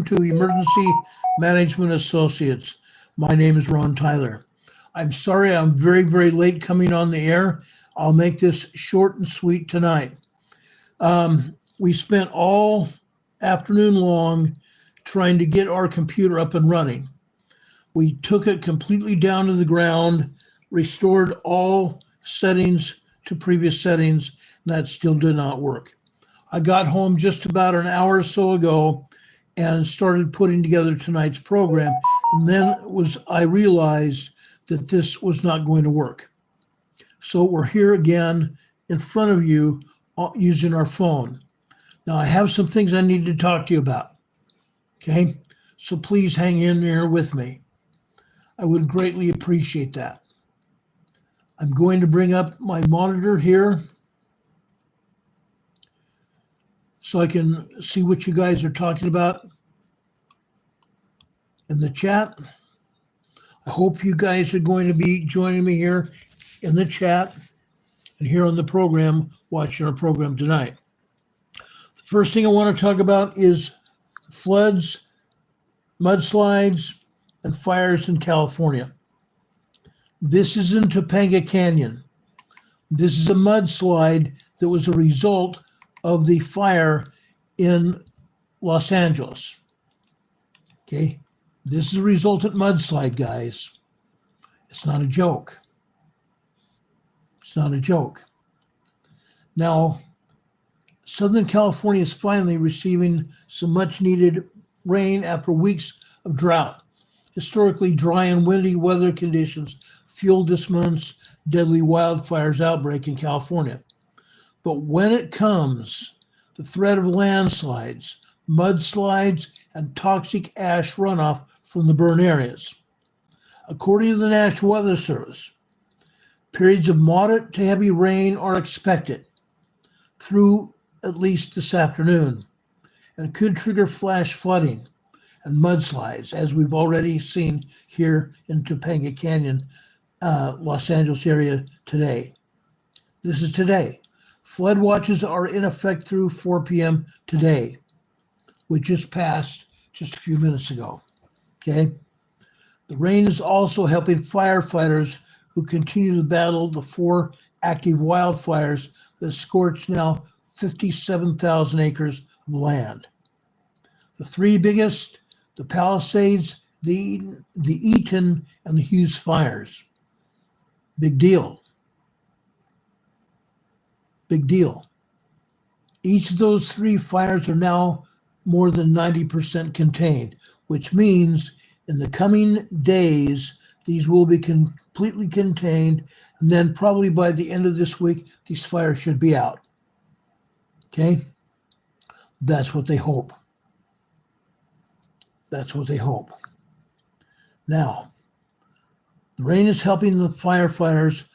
to Emergency Management Associates. My name is Ron Tyler. I'm sorry I'm very, very late coming on the air. I'll make this short and sweet tonight. We spent all afternoon long trying to get our computer up and running. We took it completely down to the ground, restored all settings to previous settings, and that still did not work. I got home just about an hour or so ago and started putting together tonight's program, and then I realized that this was not going to work. So we're here again in front of you using our phone. Now I have some things I need to talk to you about, okay? So please hang in there with me. I would greatly appreciate that. I'm going to bring up my monitor here so I can see what you guys are talking about in the chat. I hope you guys are going to be joining me here in the chat and here on the program, watching our program tonight. The first thing I want to talk about is floods, mudslides, and fires in California. This is in Topanga Canyon. This is a mudslide that was a result of the fire in Los Angeles. Okay, this is a resultant mudslide, guys. It's not a joke. It's not a joke. Now, Southern California is finally receiving some much needed rain after weeks of drought. Historically dry and windy weather conditions fueled this month's deadly wildfires outbreak in California. But when it comes, the threat of landslides, mudslides, and toxic ash runoff from the burn areas. According to the National Weather Service, periods of moderate to heavy rain are expected through at least this afternoon, and could trigger flash flooding and mudslides, as we've already seen here in Topanga Canyon, Los Angeles area today. This is today. Flood watches are in effect through 4 p.m. today, which just passed just a few minutes ago. Okay. The rain is also helping firefighters who continue to battle the 4 active wildfires that scorch now 57,000 acres of land. The 3 biggest, the Palisades, the Eaton, and the Hughes fires. Big deal. Big deal. Each of those 3 fires are now more than 90% contained, which means in the coming days, these will be completely contained, and then probably by the end of this week, these fires should be out. Okay? That's what they hope. That's what they hope. Now, the rain is helping the firefighters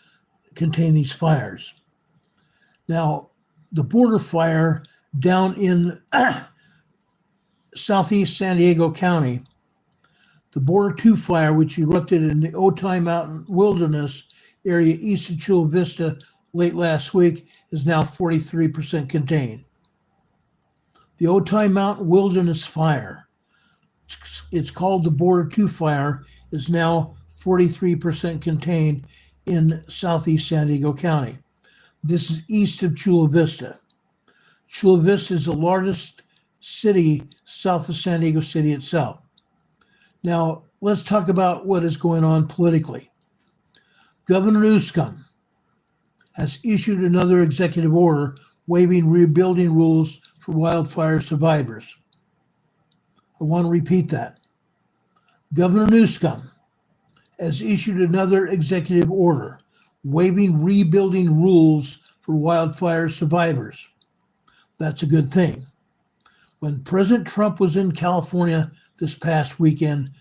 contain these fires. Now, the border fire down in southeast San Diego County, the Border 2 fire, which erupted in the Otay Mountain Wilderness area east of Chula Vista late last week, is now 43% contained. The Otay Mountain Wilderness fire, it's called the Border 2 fire, is now 43% contained in southeast San Diego County. This is east of Chula Vista. Chula Vista is the largest city south of San Diego City itself. Now, let's talk about what is going on politically. Governor Newsom has issued another executive order waiving rebuilding rules for wildfire survivors. I want to repeat that. Governor Newsom has issued another executive order waiving rebuilding rules for wildfire survivors. That's a good thing. When President Trump was in California this past weekend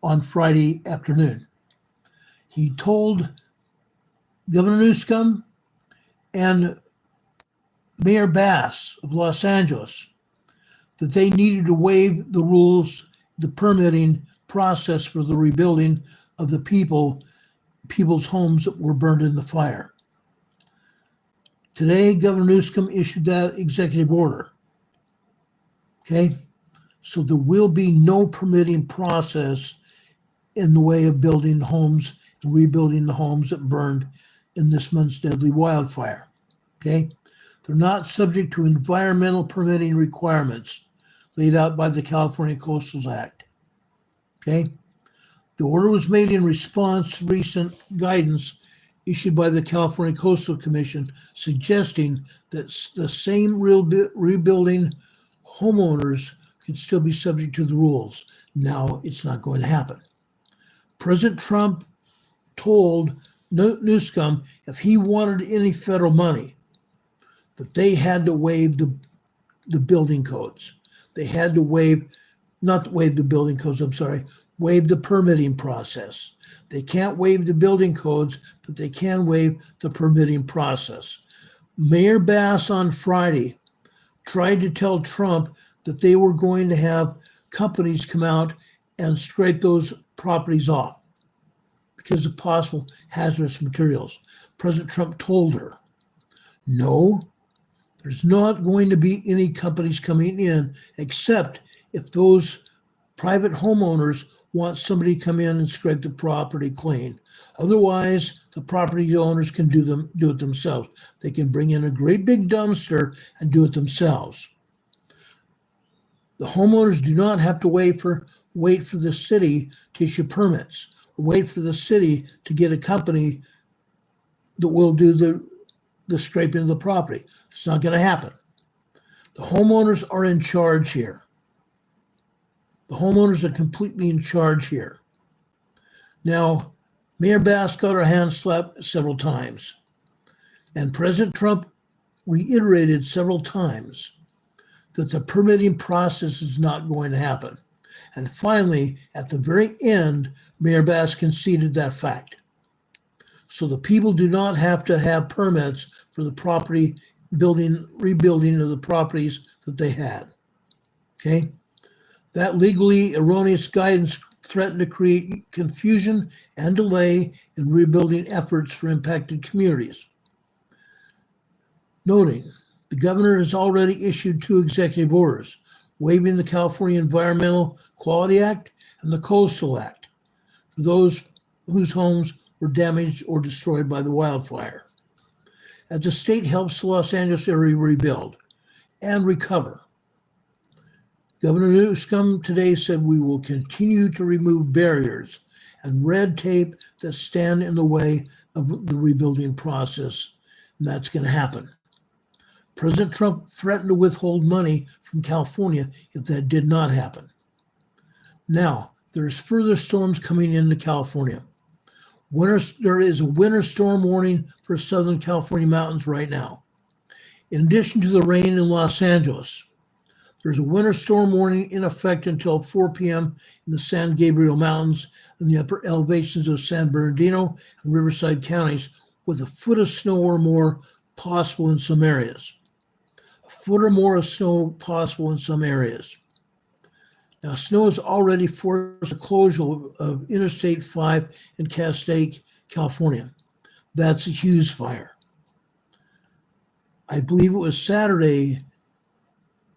on Friday afternoon, he told Governor Newsom and Mayor Bass of Los Angeles that they needed to waive the rules, the permitting process for the rebuilding of the people's homes that were burned in the fire. Today, Governor Newsom issued that executive order. Okay? So there will be no permitting process in the way of building homes and rebuilding the homes that burned in this month's deadly wildfire. Okay? They're not subject to environmental permitting requirements laid out by the California Coastal Act. Okay? The order was made in response to recent guidance issued by the California Coastal Commission suggesting that the same rebuilding homeowners could still be subject to the rules. Now it's not going to happen. President Trump told Newsom if he wanted any federal money, that they had to waive the building codes. They had to waive the permitting process. They can't waive the building codes, but they can waive the permitting process. Mayor Bass on Friday tried to tell Trump that they were going to have companies come out and scrape those properties off because of possible hazardous materials. President Trump told her, no, there's not going to be any companies coming in except if those private homeowners want somebody to come in and scrape the property clean. Otherwise, the property owners can do it themselves. They can bring in a great big dumpster and do it themselves. The homeowners do not have to wait for the city to issue permits or wait for the city to get a company that will do the scraping of the property. It's not going to happen. The homeowners are in charge here. The homeowners are completely in charge here. Now, Mayor Bass got her hands slapped several times, and President Trump reiterated several times that the permitting process is not going to happen. And finally, at the very end, Mayor Bass conceded that fact. So the people do not have to have permits for the property rebuilding of the properties that they had. Okay? That legally erroneous guidance threatened to create confusion and delay in rebuilding efforts for impacted communities. Noting, the governor has already issued 2 executive orders, waiving the California Environmental Quality Act and the Coastal Act for those whose homes were damaged or destroyed by the wildfire, as the state helps the Los Angeles area rebuild and recover. Governor Newsom today said we will continue to remove barriers and red tape that stand in the way of the rebuilding process, and that's going to happen. President Trump threatened to withhold money from California if that did not happen. Now, there's further storms coming into California. There is a winter storm warning for Southern California mountains right now. In addition to the rain in Los Angeles, there's a winter storm warning in effect until 4 p.m. in the San Gabriel Mountains and the upper elevations of San Bernardino and Riverside counties, with a foot of snow or more possible in some areas. A foot or more of snow possible in some areas. Now, snow has already forced the closure of Interstate 5 in Castaic, California. That's a Hughes fire. I believe it was Saturday,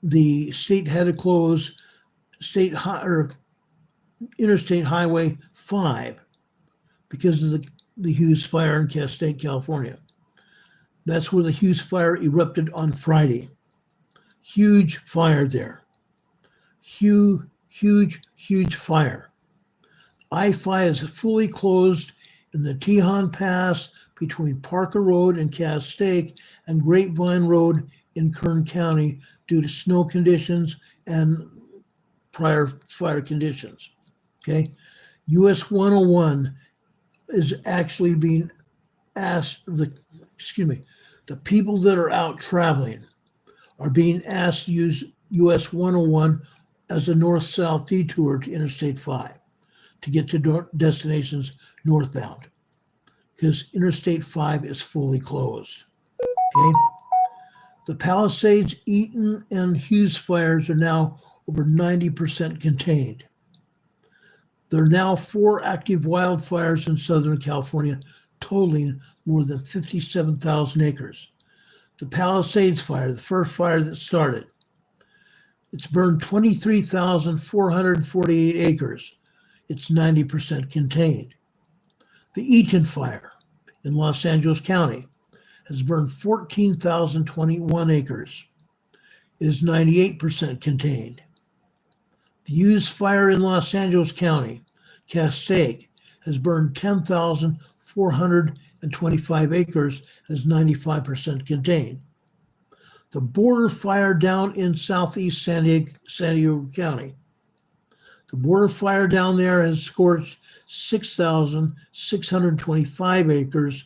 the state had to close Interstate Highway 5 because of the Hughes fire in Castaic, California. That's where the Hughes fire erupted on Friday. Huge fire there. Huge fire. I-5 is fully closed in the Tejon Pass between Parker Road and Castaic and Grapevine Road in Kern County due to snow conditions and prior fire conditions. Okay, US 101 is actually being asked, the people that are out traveling are being asked to use US 101 as a north-south detour to Interstate 5 to get to destinations northbound, because Interstate 5 is fully closed. Okay. The Palisades, Eaton, and Hughes fires are now over 90% contained. There are now 4 active wildfires in Southern California, totaling more than 57,000 acres. The Palisades fire, the first fire that started, It's burned 23,448 acres. It's 90% contained. The Eaton fire in Los Angeles County has burned 14,021 acres. It is 98% contained. The Hughes fire in Los Angeles County, Castaic, has burned 10,425 acres and is 95% contained. The border fire down in southeast San Diego County. The border fire down there has scorched 6,625 acres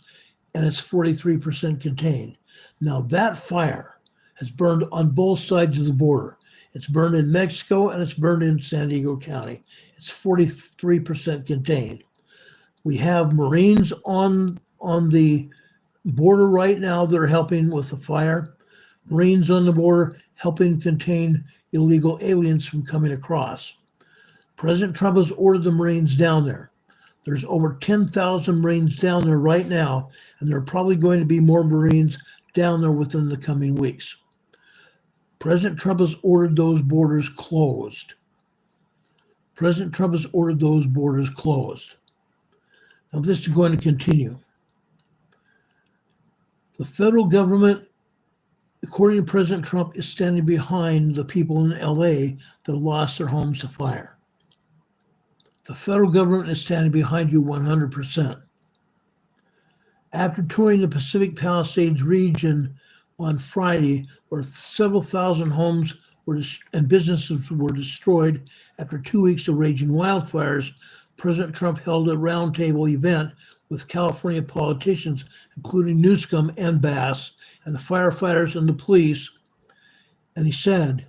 and it's 43% contained. Now that fire has burned on both sides of the border. It's burned in Mexico and it's burned in San Diego County. It's 43% contained. We have Marines on the border right now that are helping with the fire. Marines on the border helping contain illegal aliens from coming across. President Trump has ordered the Marines down there. There's over 10,000 Marines down there right now, and there are probably going to be more Marines down there within the coming weeks. President Trump has ordered those borders closed. President Trump has ordered those borders closed. Now this is going to continue. The federal government, according to President Trump, is standing behind the people in LA that lost their homes to fire. The federal government is standing behind you 100%. After touring the Pacific Palisades region on Friday, where several thousand homes and businesses were destroyed after 2 weeks of raging wildfires, President Trump held a roundtable event with California politicians, including Newsom and Bass, and the firefighters and the police. And he said,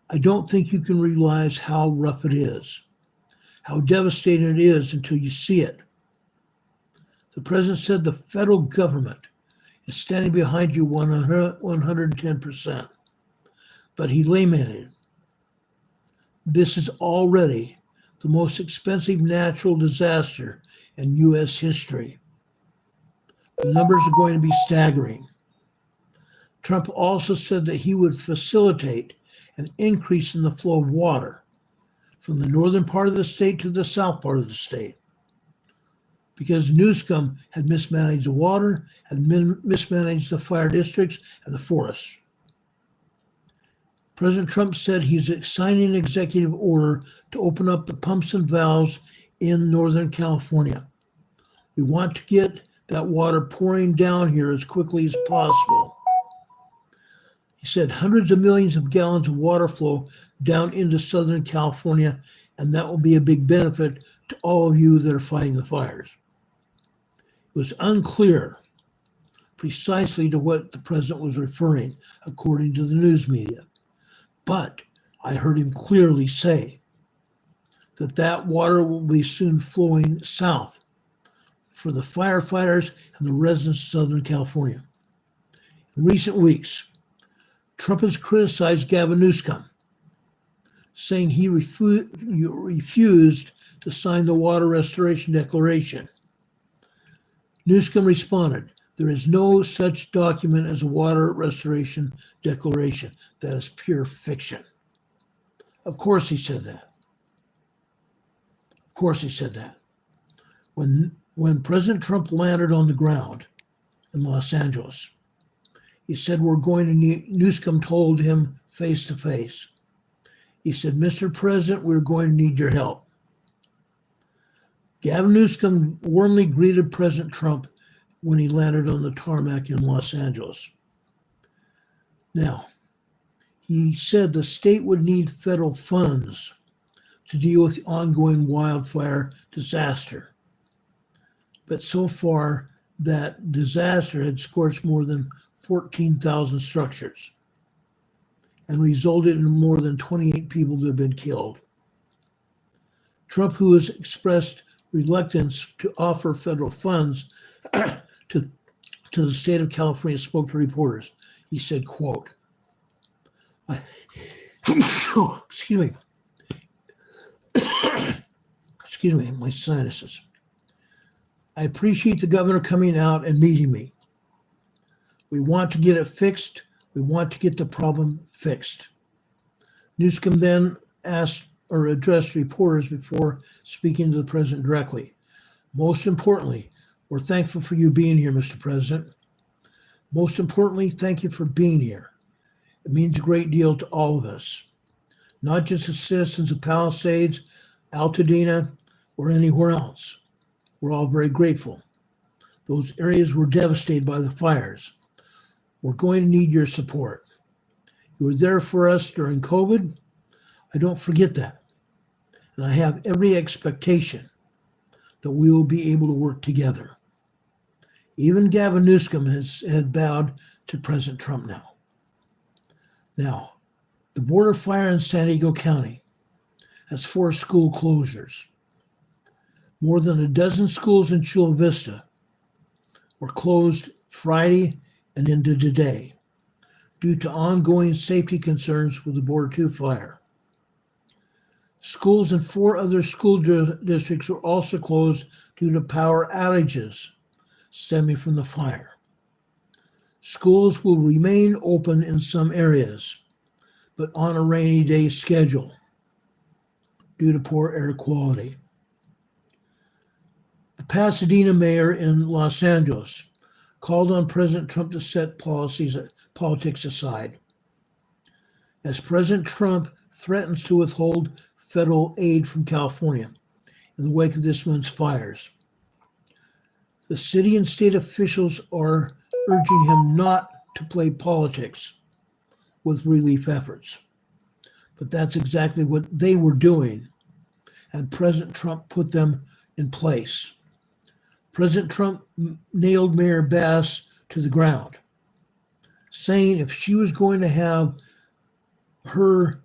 "I don't think you can realize how rough it is, how devastating it is until you see it." The president said the federal government is standing behind you 110%. But he lamented, "This is already the most expensive natural disaster in U.S. history. The numbers are going to be staggering." Trump also said that he would facilitate an increase in the flow of water from the northern part of the state to the south part of the state, because Newsom had mismanaged the water, had mismanaged the fire districts and the forests. President Trump said he's signing an executive order to open up the pumps and valves in Northern California. We want to get that water pouring down here as quickly as possible. He said hundreds of millions of gallons of water flow down into Southern California, and that will be a big benefit to all of you that are fighting the fires. It was unclear precisely to what the president was referring, according to the news media. But I heard him clearly say that that water will be soon flowing south for the firefighters and the residents of Southern California. In recent weeks, Trump has criticized Gavin Newsom, saying he refused to sign the Water Restoration Declaration. Newsom responded, "There is no such document as a Water Restoration Declaration. That is pure fiction." Of course he said that. Of course he said that. When President Trump landed on the ground in Los Angeles, he said, "We're going to need," Newsom told him face to face. He said, "Mr. President, we're going to need your help." Gavin Newsom warmly greeted President Trump when he landed on the tarmac in Los Angeles. Now, he said the state would need federal funds to deal with the ongoing wildfire disaster. But so far, that disaster had scorched more than 14,000 structures and resulted in more than 28 people that have been killed. Trump, who has expressed reluctance to offer federal funds to the state of California, spoke to reporters. He said, quote, excuse me, my sinuses. "I appreciate the governor coming out and meeting me. We want to get it fixed. We want to get the problem fixed. Newscomb then asked or addressed reporters before speaking to the president directly. Most importantly, we're thankful for you being here, Mr. President. Most importantly, thank you for being here. It means a great deal to all of us, not just the citizens of Palisades, Altadena, or anywhere else. We're all very grateful. Those areas were devastated by the fires. We're going to need your support. You were there for us during COVID. I don't forget that. And I have every expectation that we will be able to work together. Even Gavin Newsom has bowed to President Trump now. Now, the border fire in San Diego County has forced school closures. More than a dozen schools in Chula Vista were closed Friday and into today due to ongoing safety concerns with the Border 2 fire. Schools in 4 other school districts were also closed due to power outages stemming from the fire. Schools will remain open in some areas, but on a rainy day schedule due to poor air quality. The Pasadena mayor in Los Angeles called on President Trump to set politics aside, as President Trump threatens to withhold federal aid from California in the wake of this month's fires. The city and state officials are urging him not to play politics with relief efforts. But that's exactly what they were doing, and President Trump put them in place. President Trump nailed Mayor Bass to the ground, saying if she was going to have her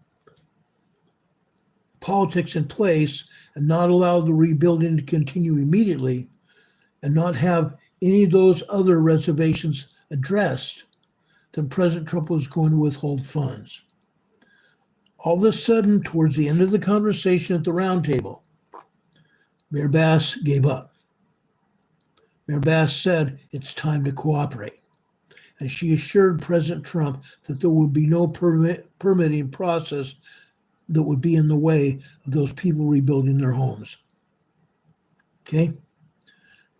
politics in place and not allow the rebuilding to continue immediately and not have any of those other reservations addressed, then President Trump was going to withhold funds. All of a sudden, towards the end of the conversation at the roundtable, Mayor Bass gave up. Mayor Bass said it's time to cooperate, and she assured President Trump that there would be no permitting process that would be in the way of those people rebuilding their homes. Okay?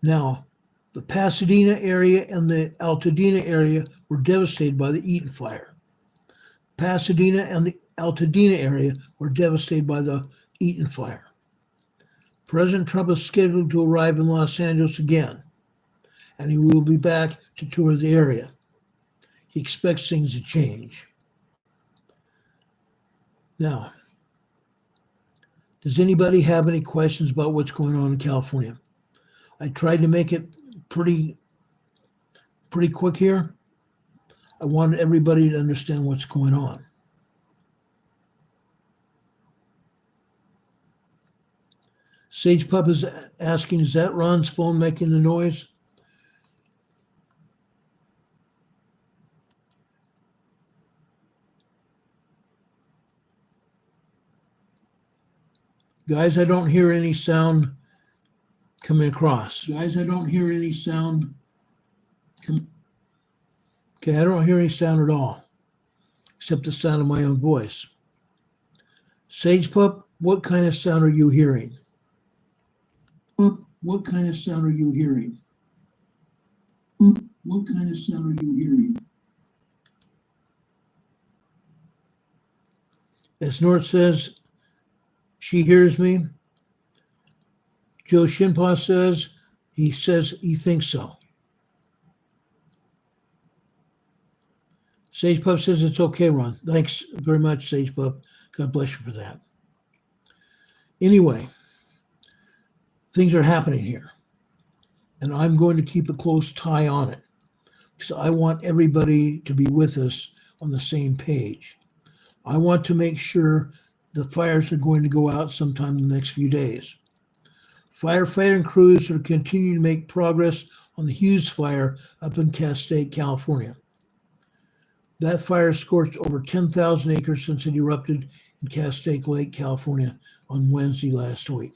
Now, the Pasadena area and the Altadena area were devastated by the Eaton fire. Pasadena and the Altadena area were devastated by the Eaton fire. President Trump is scheduled to arrive in Los Angeles again, and he will be back to tour the area. He expects things to change. Now, does anybody have any questions about what's going on in California? I tried to make it pretty quick here. I wanted everybody to understand what's going on. Sage Pup is asking, is that Ron's phone making the noise? Guys, I don't hear any sound coming across. Okay, I don't hear any sound at all, except the sound of my own voice. Sage Pup, what kind of sound are you hearing? What kind of sound are you hearing? What kind of sound are you hearing? As North says, she hears me. Joe Shinpa says he thinks so. Sage Pup says it's okay, Ron. Thanks very much, Sage Pup. God bless you for that. Anyway, things are happening here, and I'm going to keep a close eye on it because I want everybody to be with us on the same page. I want to make sure the fires are going to go out sometime in the next few days. Firefighting crews are continuing to make progress on the Hughes fire up in Castaic, California. That fire scorched over 10,000 acres since it erupted in Castaic Lake, California on Wednesday last week.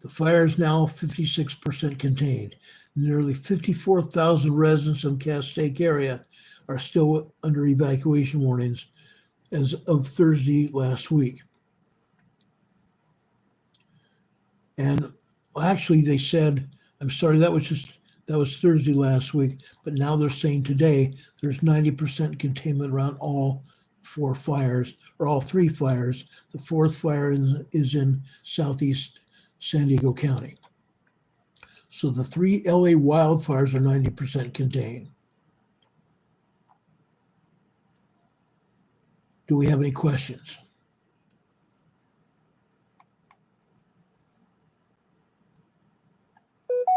The fire is now 56% contained. Nearly 54,000 residents of the Castaic area are still under evacuation warnings as of Thursday last week. And actually they said, I'm sorry, that was Thursday last week, but now they're saying today there's 90% containment around all 4 fires, or all 3 fires. The 4th fire is in southeast San Diego County. So the 3 LA wildfires are 90% contained. Do we have any questions?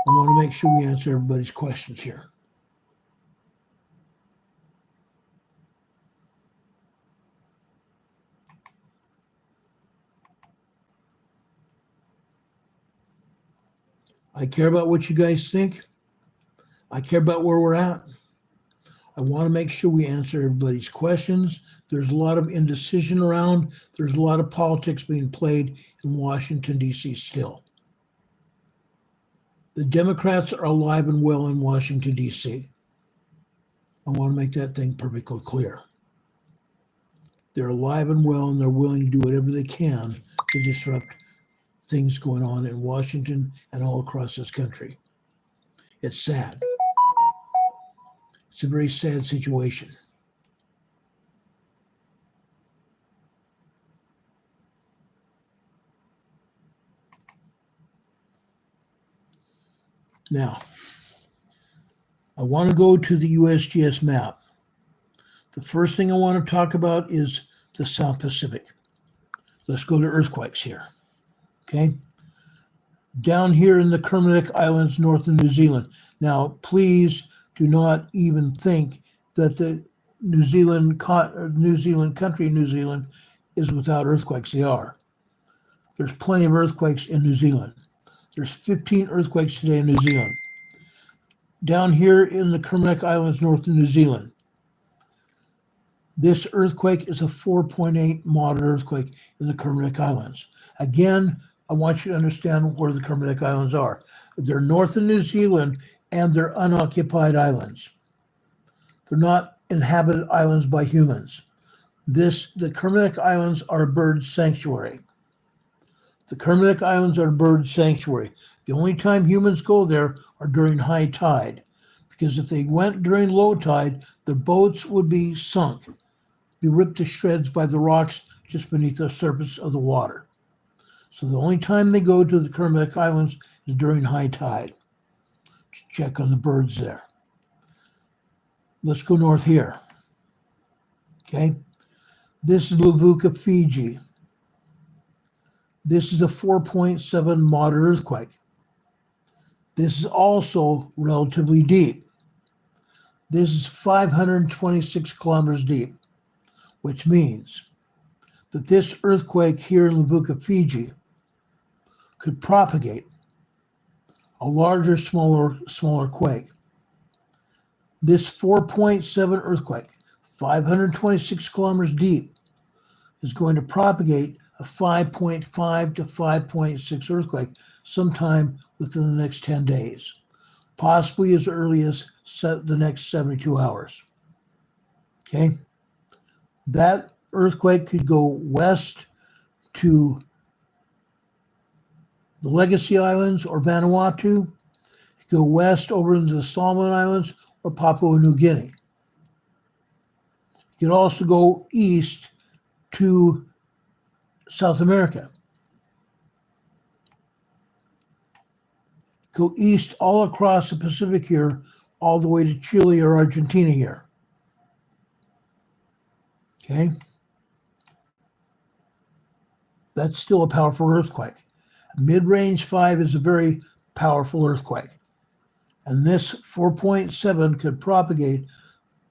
I want to make sure we answer everybody's questions here. I care about what you guys think. I care about where we're at. I want to make sure we answer everybody's questions. There's a lot of indecision around. There's a lot of politics being played in Washington, D.C. still. The Democrats are alive and well in Washington, D.C. I want to make that thing perfectly clear. They're alive and well, and they're willing to do whatever they can to disrupt things going on in Washington and all across this country. It's sad. It's a very sad situation. Now, I want to go to the USGS map. The first thing I want to talk about is the South Pacific. Let's go to earthquakes here. Okay? Down here in the Kermadec Islands, north of New Zealand. Now, please do not even think that the New Zealand country, New Zealand, is without earthquakes. They are. There's plenty of earthquakes in New Zealand. There's 15 earthquakes today in New Zealand. Down here in the Kermadec Islands, north of New Zealand, this earthquake is a 4.8 moderate earthquake in the Kermadec Islands. Again, I want you to understand where the Kermadec Islands are. They're north of New Zealand, and they're unoccupied islands. They're not inhabited islands by humans. The Kermadec Islands are a bird sanctuary. The Kermadec Islands are a bird sanctuary. The only time humans go there are during high tide, because if they went during low tide, the boats would be sunk, be ripped to shreds by the rocks just beneath the surface of the water. So the only time they go to the Kermadec Islands is during high tide. Check on the birds there. Let's go north here. Okay. This is Levuka, Fiji. This is a 4.7 moderate earthquake. This is also relatively deep. This is 526 kilometers deep, which means that this earthquake here in Levuka, Fiji, could propagate a larger, smaller quake. This 4.7 earthquake, 526 kilometers deep, is going to propagate a 5.5 to 5.6 earthquake sometime within the next 10 days, possibly as early as the next 72 hours. Okay? That earthquake could go west to the Legacy Islands or Vanuatu, go west over into the Solomon Islands or Papua New Guinea. It could also go east to South America. Go east all across the Pacific here, all the way to Chile or Argentina here. Okay? That's still a powerful earthquake. Mid-range 5 is a very powerful earthquake. And this 4.7 could propagate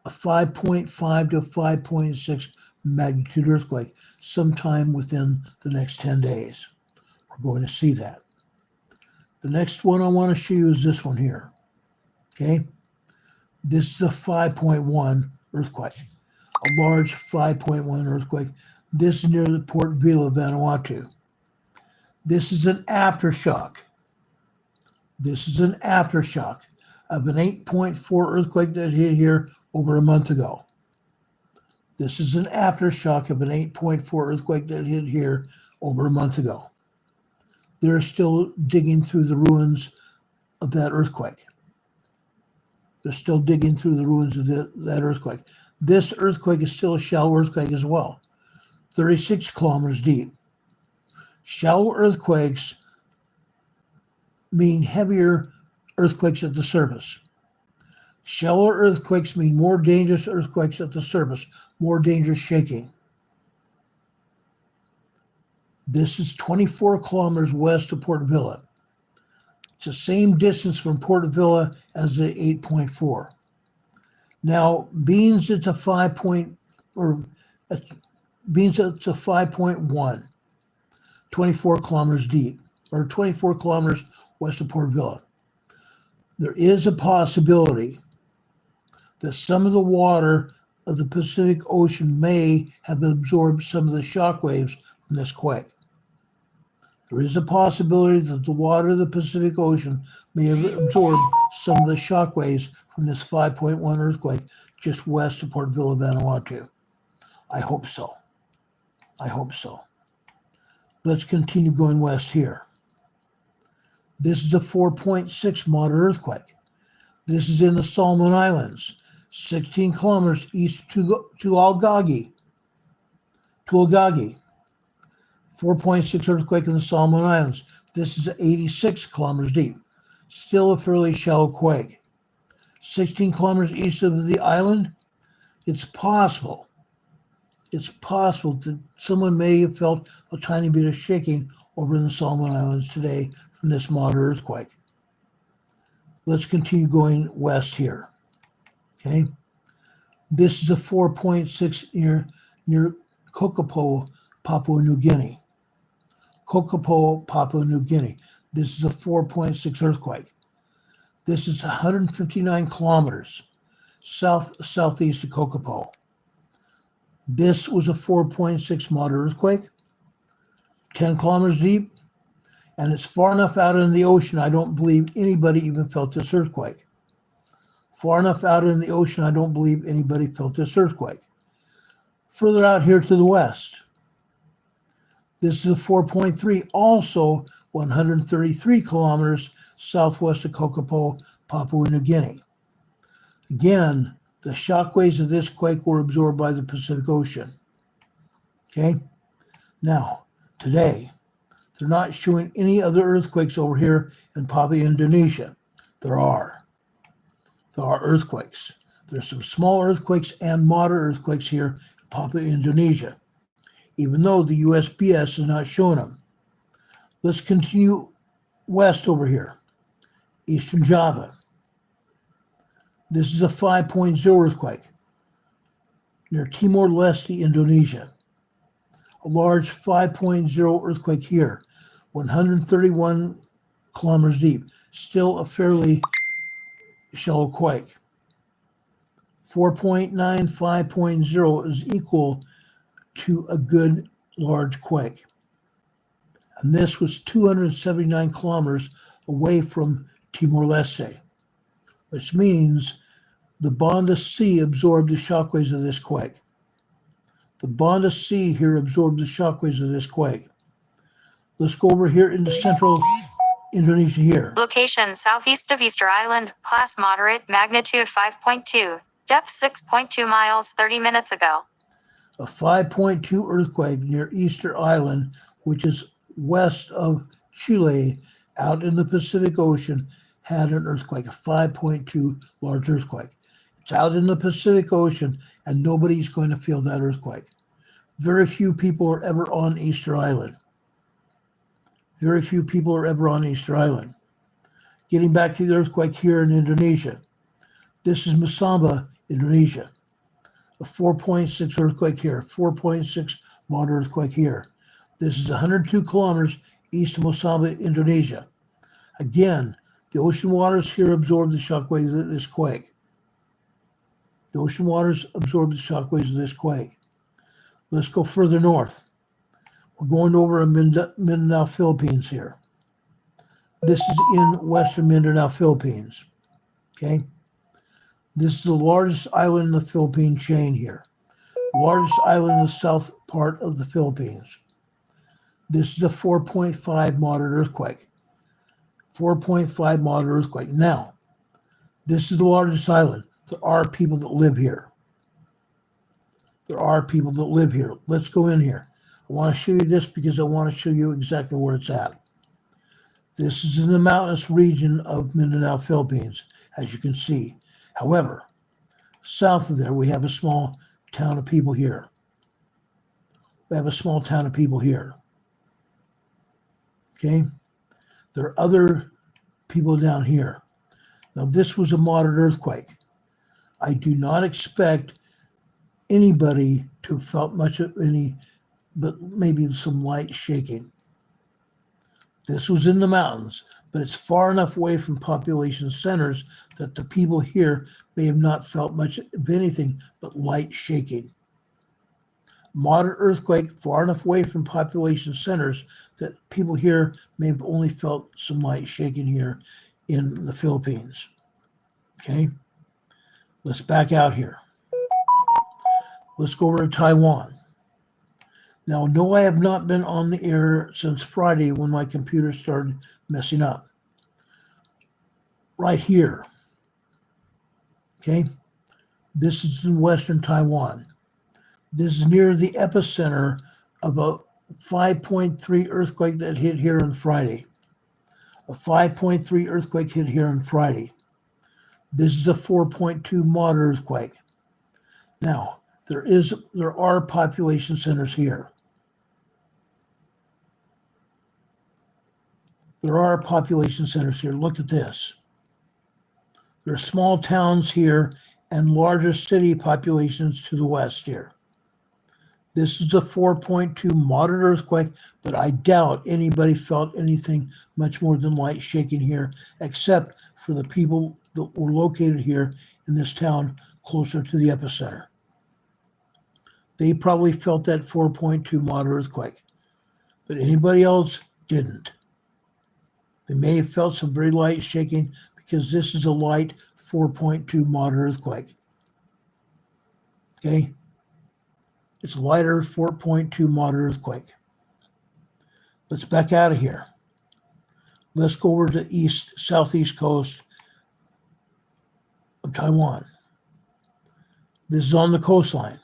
a 5.5 to 5.6 magnitude earthquake sometime within the next 10 days. We're going to see that. The next one I want to show you is this one here. Okay? This is a 5.1 earthquake, a large 5.1 earthquake. This is near the Port Vila, Vanuatu. This is an aftershock. This is an aftershock of an 8.4 earthquake that hit here over a month ago. This is an aftershock of an 8.4 earthquake that hit here over a month ago. They're still digging through the ruins of that earthquake. They're still digging through the ruins of that earthquake. This earthquake is still a shallow earthquake as well, 36 kilometers deep. Shallow earthquakes mean heavier earthquakes at the surface. Shallow earthquakes mean more dangerous earthquakes at the surface, more dangerous shaking. This is 24 kilometers west of Port Vila. It's the same distance from Port Vila as the 8.4. Now, being it's a 5.1, 24 kilometers deep, or 24 kilometers west of Port Vila, there is a possibility that some of the water of the Pacific Ocean may have absorbed some of the shock waves from this quake. There is a possibility that the water of the Pacific Ocean may have absorbed some of the shock waves from this 5.1 earthquake just west of Port Vila, Vanuatu. I hope so. I hope so. Let's continue going west here. This is a 4.6 moderate earthquake. This is in the Solomon Islands, 16 kilometers east to Algagi. 4.6 earthquake in the Solomon Islands. This is 86 kilometers deep. Still a fairly shallow quake. 16 kilometers east of the island, it's possible that someone may have felt a tiny bit of shaking over in the Solomon Islands today from this moderate earthquake. Let's continue going west here. Okay. This is a 4.6 near Kokopo, Papua New Guinea. Kokopo, Papua New Guinea. This is a 4.6 earthquake. This is 159 kilometers southeast of Kokopo. This was a 4.6 moderate earthquake, 10 kilometers deep, and it's far enough out in the ocean, I don't believe anybody even felt this earthquake. Far enough out in the ocean, I don't believe anybody felt this earthquake. Further out here to the west, this is a 4.3, also 133 kilometers southwest of Kokopo, Papua New Guinea. Again, the shock waves of this quake were absorbed by the Pacific Ocean. Okay? Now, today, they're not showing any other earthquakes over here in Papua, Indonesia. There are earthquakes. There's some small earthquakes and moderate earthquakes here in Papua, Indonesia, even though the USGS is not showing them. Let's continue west over here, Eastern Java. This is a 5.0 earthquake near Timor-Leste, Indonesia. A large 5.0 earthquake here, 131 kilometers deep, still a fairly shallow quake. 4.9, 5.0 is equal to a good large quake. And this was 279 kilometers away from Timor-Leste, which means the Banda Sea absorbed the shockwaves of this quake. The Banda Sea here absorbed the shockwaves of this quake. Let's go over here into central Indonesia here. Location southeast of Easter Island, class moderate, magnitude 5.2, depth 6.2 miles 30 minutes ago. A 5.2 earthquake near Easter Island, which is west of Chile, out in the Pacific Ocean, had an earthquake, a 5.2 large earthquake. It's out in the Pacific Ocean, and nobody's going to feel that earthquake. Very few people are ever on Easter Island. Very few people are ever on Easter Island. Getting back to the earthquake here in Indonesia. This is Masamba, Indonesia. A 4.6 earthquake here, 4.6 moderate earthquake here. This is 102 kilometers east of Masamba, Indonesia. Again, the ocean waters here absorb the shockwaves of this quake. The ocean waters absorb the shockwaves of this quake. Let's go further north. We're going over in Mindanao, Philippines here. This is in western Mindanao, Philippines. Okay? This is the largest island in the Philippine chain here. the largest island in the south part of the Philippines. This is a 4.5 moderate earthquake. 4.5 moderate earthquake. Now, this is the largest island. There are people that live here. There are people that live here. Let's go in here. I want to show you this because I want to show you exactly where it's at. This is in the mountainous region of Mindanao, Philippines, as you can see. However, south of there, we have a small town of people here. We have a small town of people here. Okay? There are other people down here. Now, this was a moderate earthquake. I do not expect anybody to have felt much of any, but maybe some light shaking. This was in the mountains, but it's far enough away from population centers that the people here may have not felt much of anything but light shaking. Moderate earthquake far enough away from population centers that people here may have only felt some light shaking here in the Philippines. Okay, let's back out here. Let's go over to Taiwan. Now, no, I have not been on the air since Friday when my computer started messing up. Right here. Okay, this is in western Taiwan. This is near the epicenter of a 5.3 earthquake that hit here on Friday. A 5.3 earthquake hit here on Friday. This is a 4.2 moderate earthquake. Now, there are population centers here. There are population centers here. Look at this. There are small towns here and larger city populations to the west here. This is a 4.2 moderate earthquake, but I doubt anybody felt anything much more than light shaking here, except for the people that were located here in this town closer to the epicenter. They probably felt that 4.2 moderate earthquake, but anybody else didn't. They may have felt some very light shaking because this is a light 4.2 moderate earthquake. Okay? It's a lighter 4.2 moderate earthquake. Let's back out of here. Let's go over to the southeast coast of Taiwan. This is on the coastline.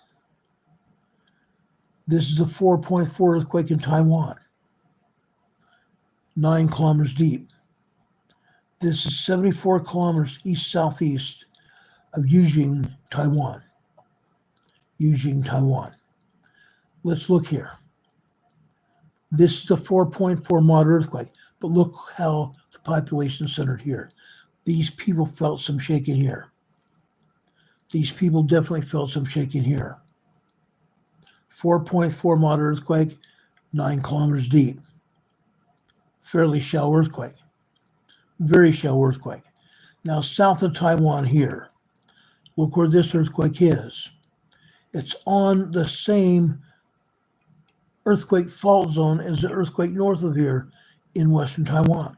This is a 4.4 earthquake in Taiwan, 9 kilometers deep. This is 74 kilometers east-southeast of Yujing, Taiwan. Yujing, Taiwan. Let's look here. This is a 4.4 moderate earthquake, but look how the population centered here. These people felt some shaking here. These people definitely felt some shaking here. 4.4 moderate earthquake, 9 kilometers deep. Fairly shallow earthquake. Very shallow earthquake. Now, south of Taiwan here, look where this earthquake is. It's on the same earthquake fault zone as the earthquake north of here in western Taiwan.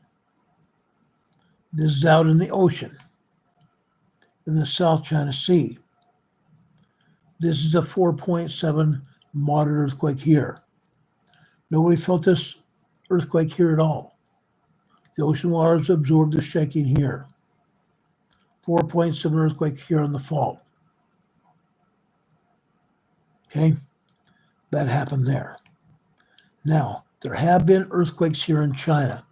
This is out in the ocean, in the South China Sea. This is a 4.7 moderate earthquake here. Nobody felt this earthquake here at all. The ocean waters absorbed the shaking here. 4.7 earthquake here on the fault. Okay, that happened there. Now, there have been earthquakes here in China.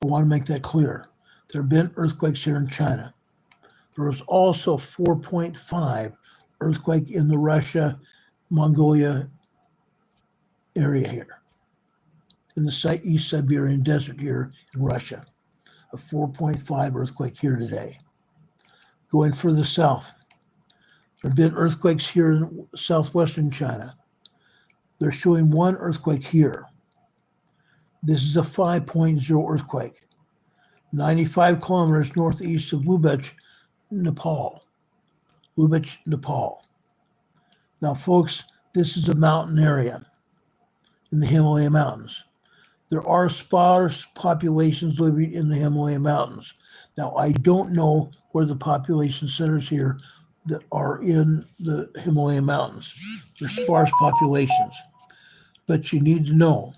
I want to make that clear. There have been earthquakes here in China. There was also 4.5 earthquake in the Russia-Mongolia area here, in the East Siberian Desert here in Russia. A 4.5 earthquake here today. Going further south, there have been earthquakes here in southwestern China. They're showing one earthquake here. This is a 5.0 earthquake, 95 kilometers northeast of Dupage, Nepal. Dupage, Nepal. Now, folks, this is a mountain area in the Himalaya Mountains. There are sparse populations living in the Himalaya Mountains. Now, I don't know where the population centers here that are in the Himalayan mountains. They're sparse populations. But you need to know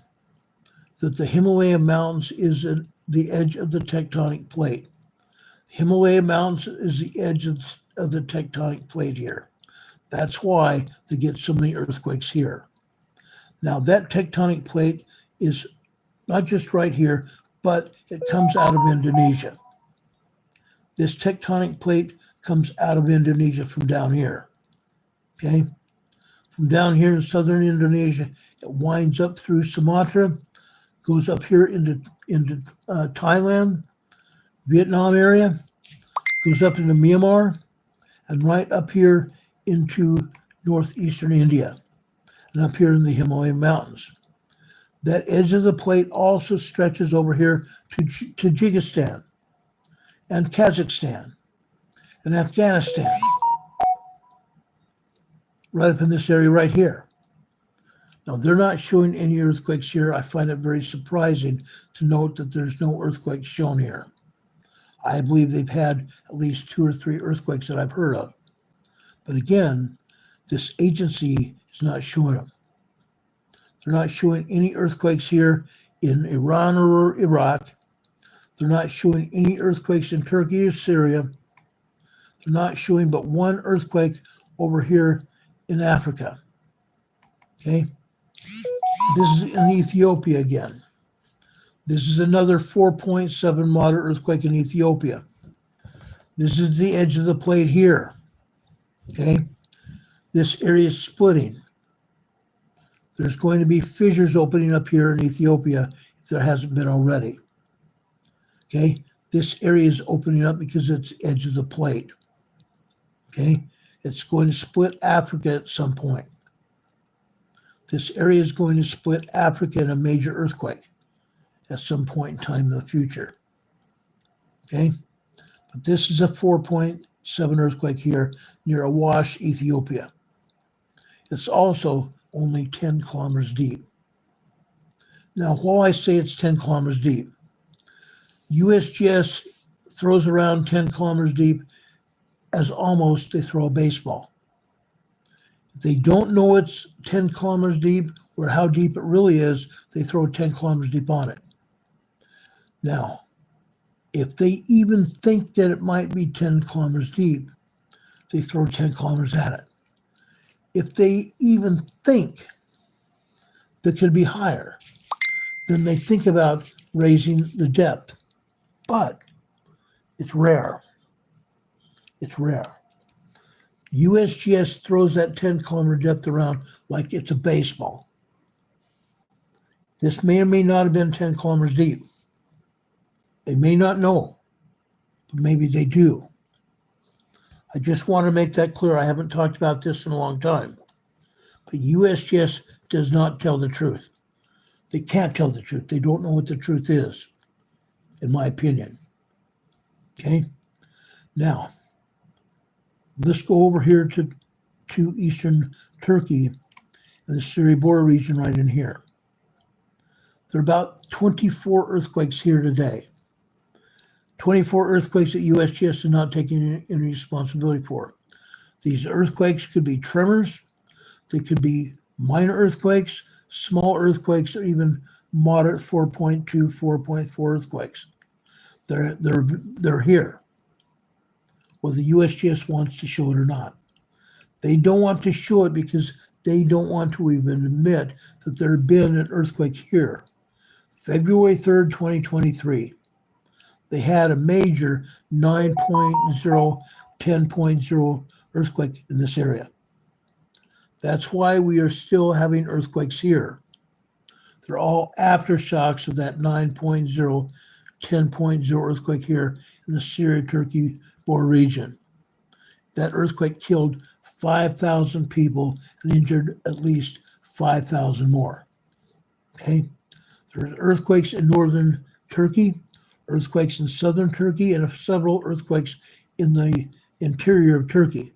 that the Himalayan mountains is at the edge of the tectonic plate. Himalayan mountains is the edge of the tectonic plate here. That's why they get so many earthquakes here. Now that tectonic plate is not just right here, but it comes out of Indonesia. This tectonic plate comes out of Indonesia from down here. Okay? From down here in southern Indonesia, it winds up through Sumatra, goes up here into Thailand, Vietnam area, goes up into Myanmar, and right up here into northeastern India, and up here in the Himalayan mountains. That edge of the plate also stretches over here to Tajikistan and Kazakhstan and Afghanistan, right up in this area right here. Now, they're not showing any earthquakes here. I find it very surprising to note that there's no earthquakes shown here. I believe they've had at least 2 or 3 earthquakes that I've heard of. But again, this agency is not showing them. They're not showing any earthquakes here in Iran or Iraq. They're not showing any earthquakes in Turkey or Syria. They're not showing but 1 earthquake over here in Africa. Okay? This is in Ethiopia again. This is another 4.7 moderate earthquake in Ethiopia. This is the edge of the plate here. Okay? This area is splitting. There's going to be fissures opening up here in Ethiopia if there hasn't been already. Okay? This area is opening up because it's the edge of the plate. Okay? It's going to split Africa at some point. This area is going to split Africa in a major earthquake at some point in time in the future. Okay? But this is a 4.7 earthquake here near Awash, Ethiopia. It's also only 10 kilometers deep. Now, while I say it's 10 kilometers deep, USGS throws around 10 kilometers deep as almost they throw a baseball. If they don't know it's 10 kilometers deep or how deep it really is, they throw 10 kilometers deep on it. Now, if they even think that it might be 10 kilometers deep, they throw 10 kilometers at it. If they even think that it could be higher, then they think about raising the depth. But it's rare. It's rare. USGS throws that 10 kilometer depth around like it's a baseball. This may or may not have been 10 kilometers deep. They may not know, but maybe they do. I just want to make that clear. I haven't talked about this in a long time. But USGS does not tell the truth. They can't tell the truth. They don't know what the truth is, in my opinion. Okay? Now, let's go over here to eastern Turkey and the Syria border region right in here. There are about 24 earthquakes here today. 24 earthquakes that USGS is not taking any responsibility for. These earthquakes could be tremors, they could be minor earthquakes, small earthquakes, or even moderate 4.2, 4.4 earthquakes. They're here, whether USGS wants to show it or not. They don't want to show it because they don't want to even admit that there had been an earthquake here. February 3rd, 2023. They had a major 9.0, 10.0 earthquake in this area. That's why we are still having earthquakes here. They're all aftershocks of that 9.0, 10.0 earthquake here in the Syria-Turkey border region. That earthquake killed 5,000 people and injured at least 5,000 more. Okay? There's earthquakes in northern Turkey, earthquakes in southern Turkey, and several earthquakes in the interior of Turkey.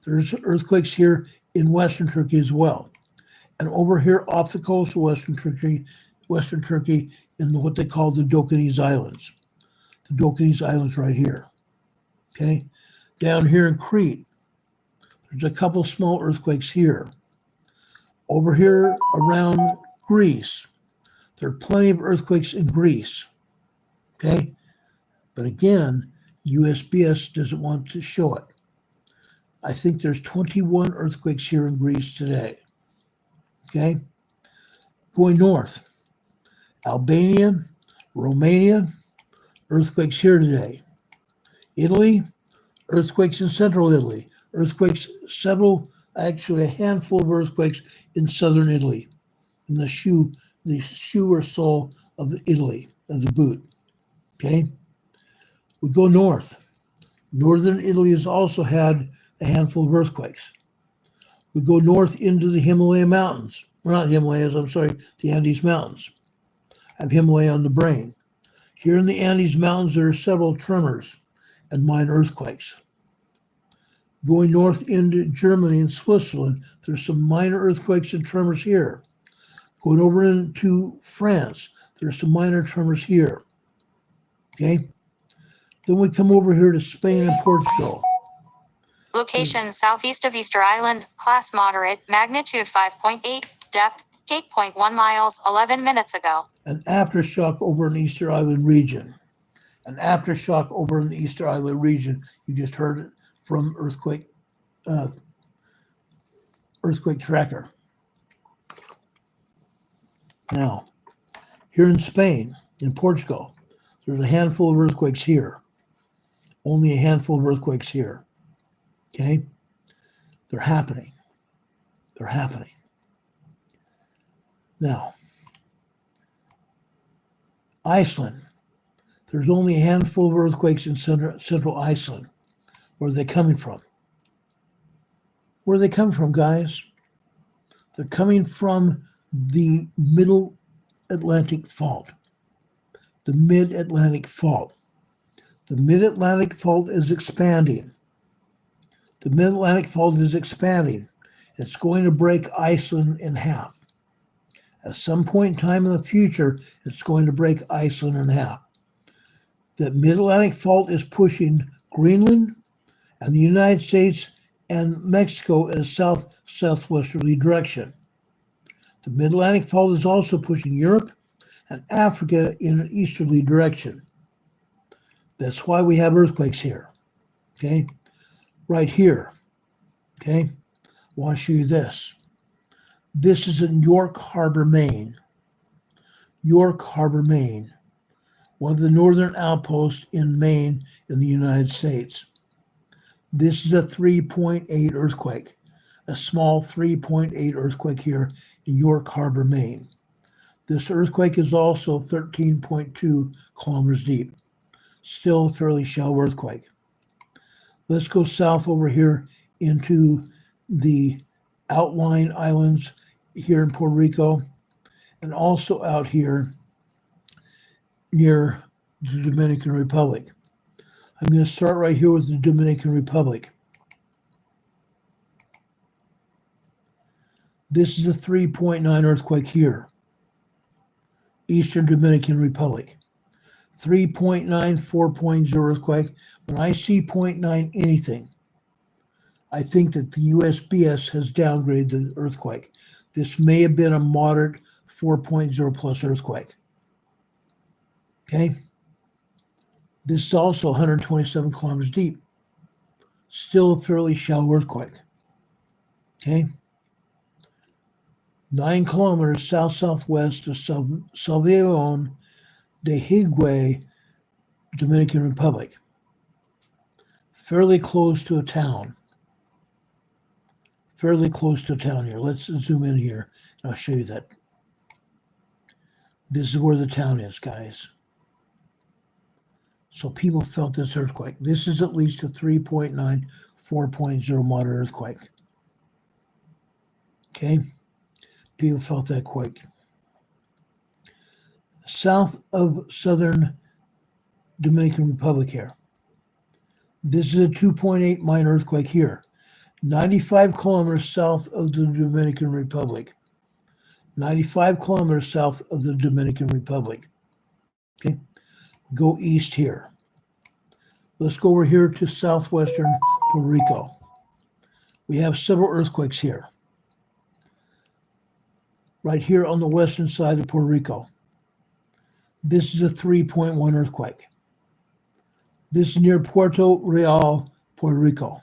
There's earthquakes here in western Turkey as well. And over here off the coast of western Turkey in what they call the Dupage Islands. The Dupage Islands right here. Okay? Down here in Crete, There's a couple small earthquakes here. Over here around Greece, there are plenty of earthquakes in Greece. Okay? But again, USGS doesn't want to show it. I think there's 21 earthquakes here in Greece today. Okay? Going north, Albania, Romania, earthquakes here today. Italy, earthquakes in central Italy. Earthquakes, actually a handful of earthquakes in southern Italy, in the shoe or sole of Italy, of the boot. Okay? We go north. Northern Italy has also had a handful of earthquakes. We go north into the Himalaya Mountains. Well, not Himalayas, I'm sorry, the Andes Mountains. I have Himalaya on the brain. Here in the Andes Mountains, there are several tremors and minor earthquakes. Going north into Germany and Switzerland, there's some minor earthquakes and tremors here. Going over into France, there's some minor tremors here. Okay? Then we come over here to Spain and Portugal. Location southeast of Easter Island, class moderate, magnitude 5.8, depth 8.1 miles, 11 minutes ago. An aftershock over in the Easter Island region. An aftershock over in the Easter Island region. You just heard it from earthquake tracker. Now, here in Spain, in Portugal, there's a handful of earthquakes here. Only a handful of earthquakes here. Okay? They're happening. They're happening. Now, Iceland. There's only a handful of earthquakes in central Iceland. Where are they coming from? Where are they coming from, guys? They're coming from the Middle Atlantic Fault. The Mid-Atlantic Fault. The Mid-Atlantic Fault is expanding. The Mid-Atlantic Fault is expanding. It's going to break Iceland in half. At some point in time in the future, it's going to break Iceland in half. The Mid-Atlantic Fault is pushing Greenland and the United States and Mexico in a southwesterly direction. The Mid-Atlantic Fault is also pushing Europe and Africa in an easterly direction. That's why we have earthquakes here. Okay? Right here. Okay? I want to show you this. This is in York Harbor, Maine. York Harbor, Maine. One of the northern outposts in Maine in the United States. This is a 3.8 earthquake. A small 3.8 earthquake here in York Harbor, Maine. This earthquake is also 13.2 kilometers deep. Still a fairly shallow earthquake. Let's go south over here into the outlying islands here in Puerto Rico and also out here near the Dominican Republic. I'm going to start right here with the Dominican Republic. This is a 3.9 earthquake here. Eastern Dominican Republic. 3.9, 4.0 earthquake. When I see 0.9 anything, I think that the USGS has downgraded the earthquake. This may have been a moderate 4.0 plus earthquake. Okay? This is also 127 kilometers deep. Still a fairly shallow earthquake. Okay? 9 kilometers south-southwest of Salvación de Higüey, Dominican Republic. Fairly close to a town. Fairly close to a town here. Let's zoom in here and I'll show you that. This is where the town is, guys. So people felt this earthquake. This is at least a 3.9, 4.0 moderate earthquake. Okay? People felt that quake. South of southern Dominican Republic here. This is a 2.8 minor earthquake here. 95 kilometers south of the Dominican Republic. 95 kilometers south of the Dominican Republic. Okay? Go east here. Let's go over here to southwestern Puerto Rico. We have several earthquakes here. Right here on the western side of Puerto Rico. This is a 3.1 earthquake. This is near Puerto Real, Puerto Rico.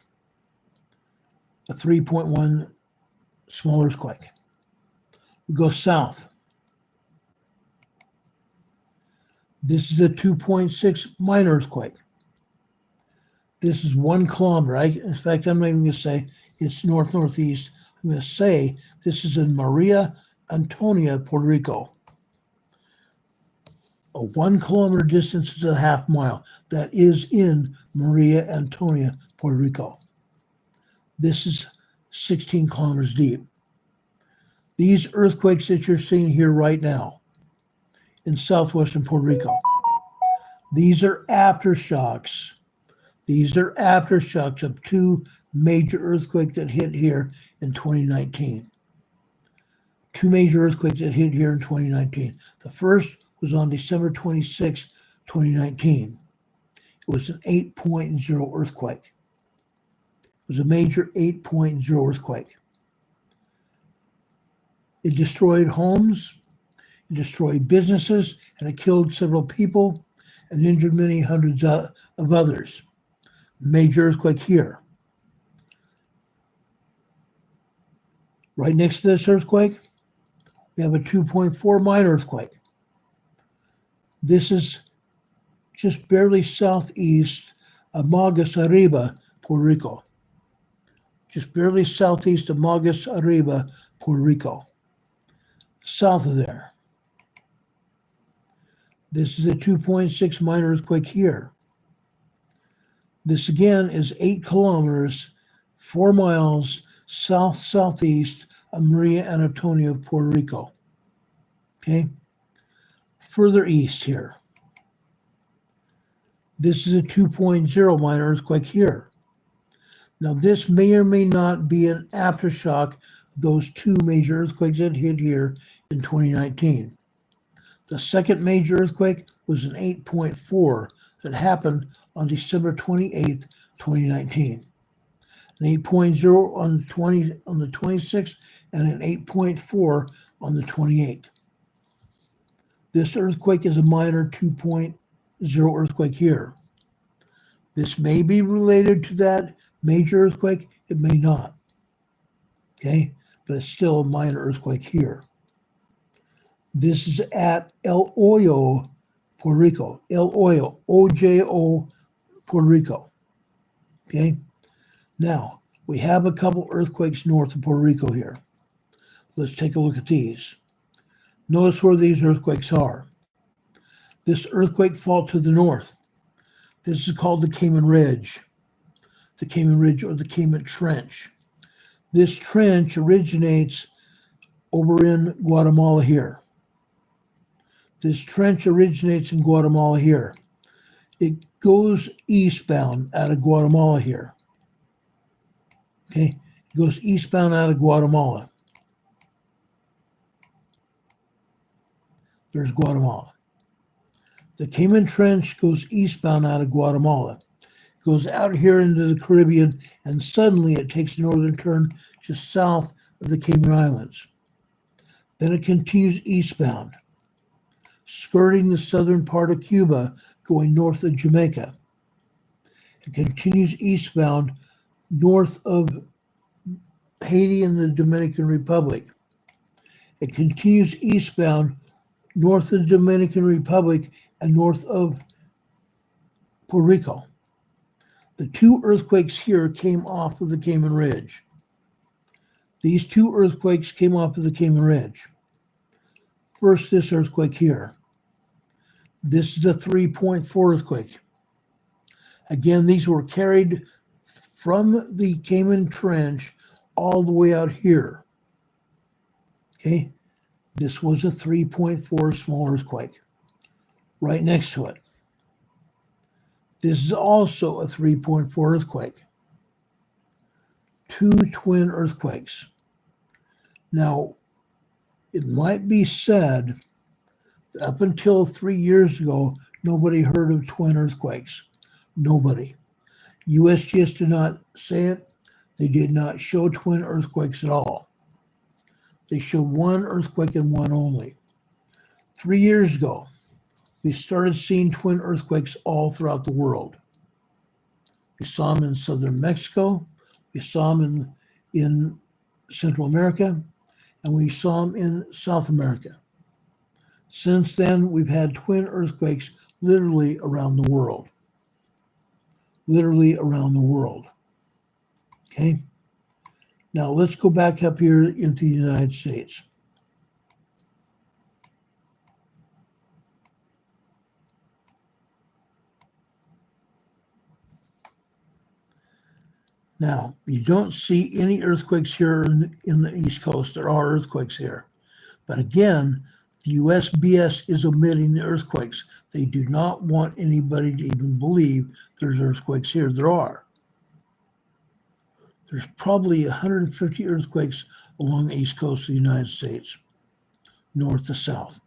A 3.1 small earthquake. We go south. This is a 2.6 minor earthquake. This is 1 kilometer. In fact, I'm not even going to say it's north-northeast. I'm going to say this is in Maria Antonia, Puerto Rico. A 1 kilometer distance is a half mile. That is in Maria Antonia, Puerto Rico. This is 16 kilometers deep. These earthquakes that you're seeing here right now in southwestern Puerto Rico, these are aftershocks. These are aftershocks of 2 major earthquakes that hit here in 2019. 2 major earthquakes that hit here in 2019. The first was on December 26, 2019. It was an 8.0 earthquake. It was a major 8.0 earthquake. It destroyed homes, it destroyed businesses, and it killed several people and injured many hundreds of others. Major earthquake here. Right next to this earthquake, we have a 2.4 minor earthquake. This is just barely southeast of Magas Arriba, Puerto Rico. Just barely southeast of Magas Arriba, Puerto Rico. South of there. This is a 2.6 minor earthquake here. This again is 8 kilometers, 4 miles southeast of Maria Antonia, Puerto Rico. Okay? Further east here. This is a 2.0 minor earthquake here. Now this may or may not be an aftershock of those 2 major earthquakes that hit here in 2019. The second major earthquake was an 8.4 that happened on December 28th, 2019. An 8.0 on the 26th and an 8.4 on the 28th. This earthquake is a minor 2.0 earthquake here. This may be related to that major earthquake. It may not. Okay? But it's still a minor earthquake here. This is at El Hoyo, Puerto Rico. El Hoyo, O-J-O, Puerto Rico. Okay? Now, we have a couple earthquakes north of Puerto Rico here. Let's take a look at these. Notice where these earthquakes are. This earthquake fault to the north. This is called the Cayman Ridge. The Cayman Ridge or the Cayman Trench. This trench originates over in Guatemala here. This trench originates in Guatemala here. It goes eastbound out of Guatemala here. Okay, it goes eastbound out of Guatemala. There's Guatemala. The Cayman Trench goes eastbound out of Guatemala. It goes out here into the Caribbean, and suddenly it takes a northern turn just south of the Cayman Islands. Then it continues eastbound, skirting the southern part of Cuba, going north of Jamaica. It continues eastbound north of Haiti and the Dominican Republic. It continues eastbound north of the Dominican Republic and north of Puerto Rico. The 2 earthquakes here came off of the Cayman Ridge. These 2 earthquakes came off of the Cayman Ridge. First, this earthquake here. This is a 3.4 earthquake. Again, these were carried from the Cayman Trench all the way out here. Okay, this was a 3.4 small earthquake. Right next to it. This is also a 3.4 earthquake. 2 twin earthquakes. Now, it might be said that up until 3 years ago, nobody heard of twin earthquakes. Nobody. USGS did not say it. They did not show twin earthquakes at all. They showed one earthquake and one only. 3 years ago, we started seeing twin earthquakes all throughout the world. We saw them in southern Mexico, we saw them in Central America, and we saw them in South America. Since then, we've had twin earthquakes literally around the world. Literally around the world. Okay? Now let's go back up here into the United States. Now, you don't see any earthquakes here in the East Coast. There are earthquakes here. But again, the USGS is omitting the earthquakes. They do not want anybody to even believe there's earthquakes here. There are. There's probably 150 earthquakes along the East Coast of the United States, north to south.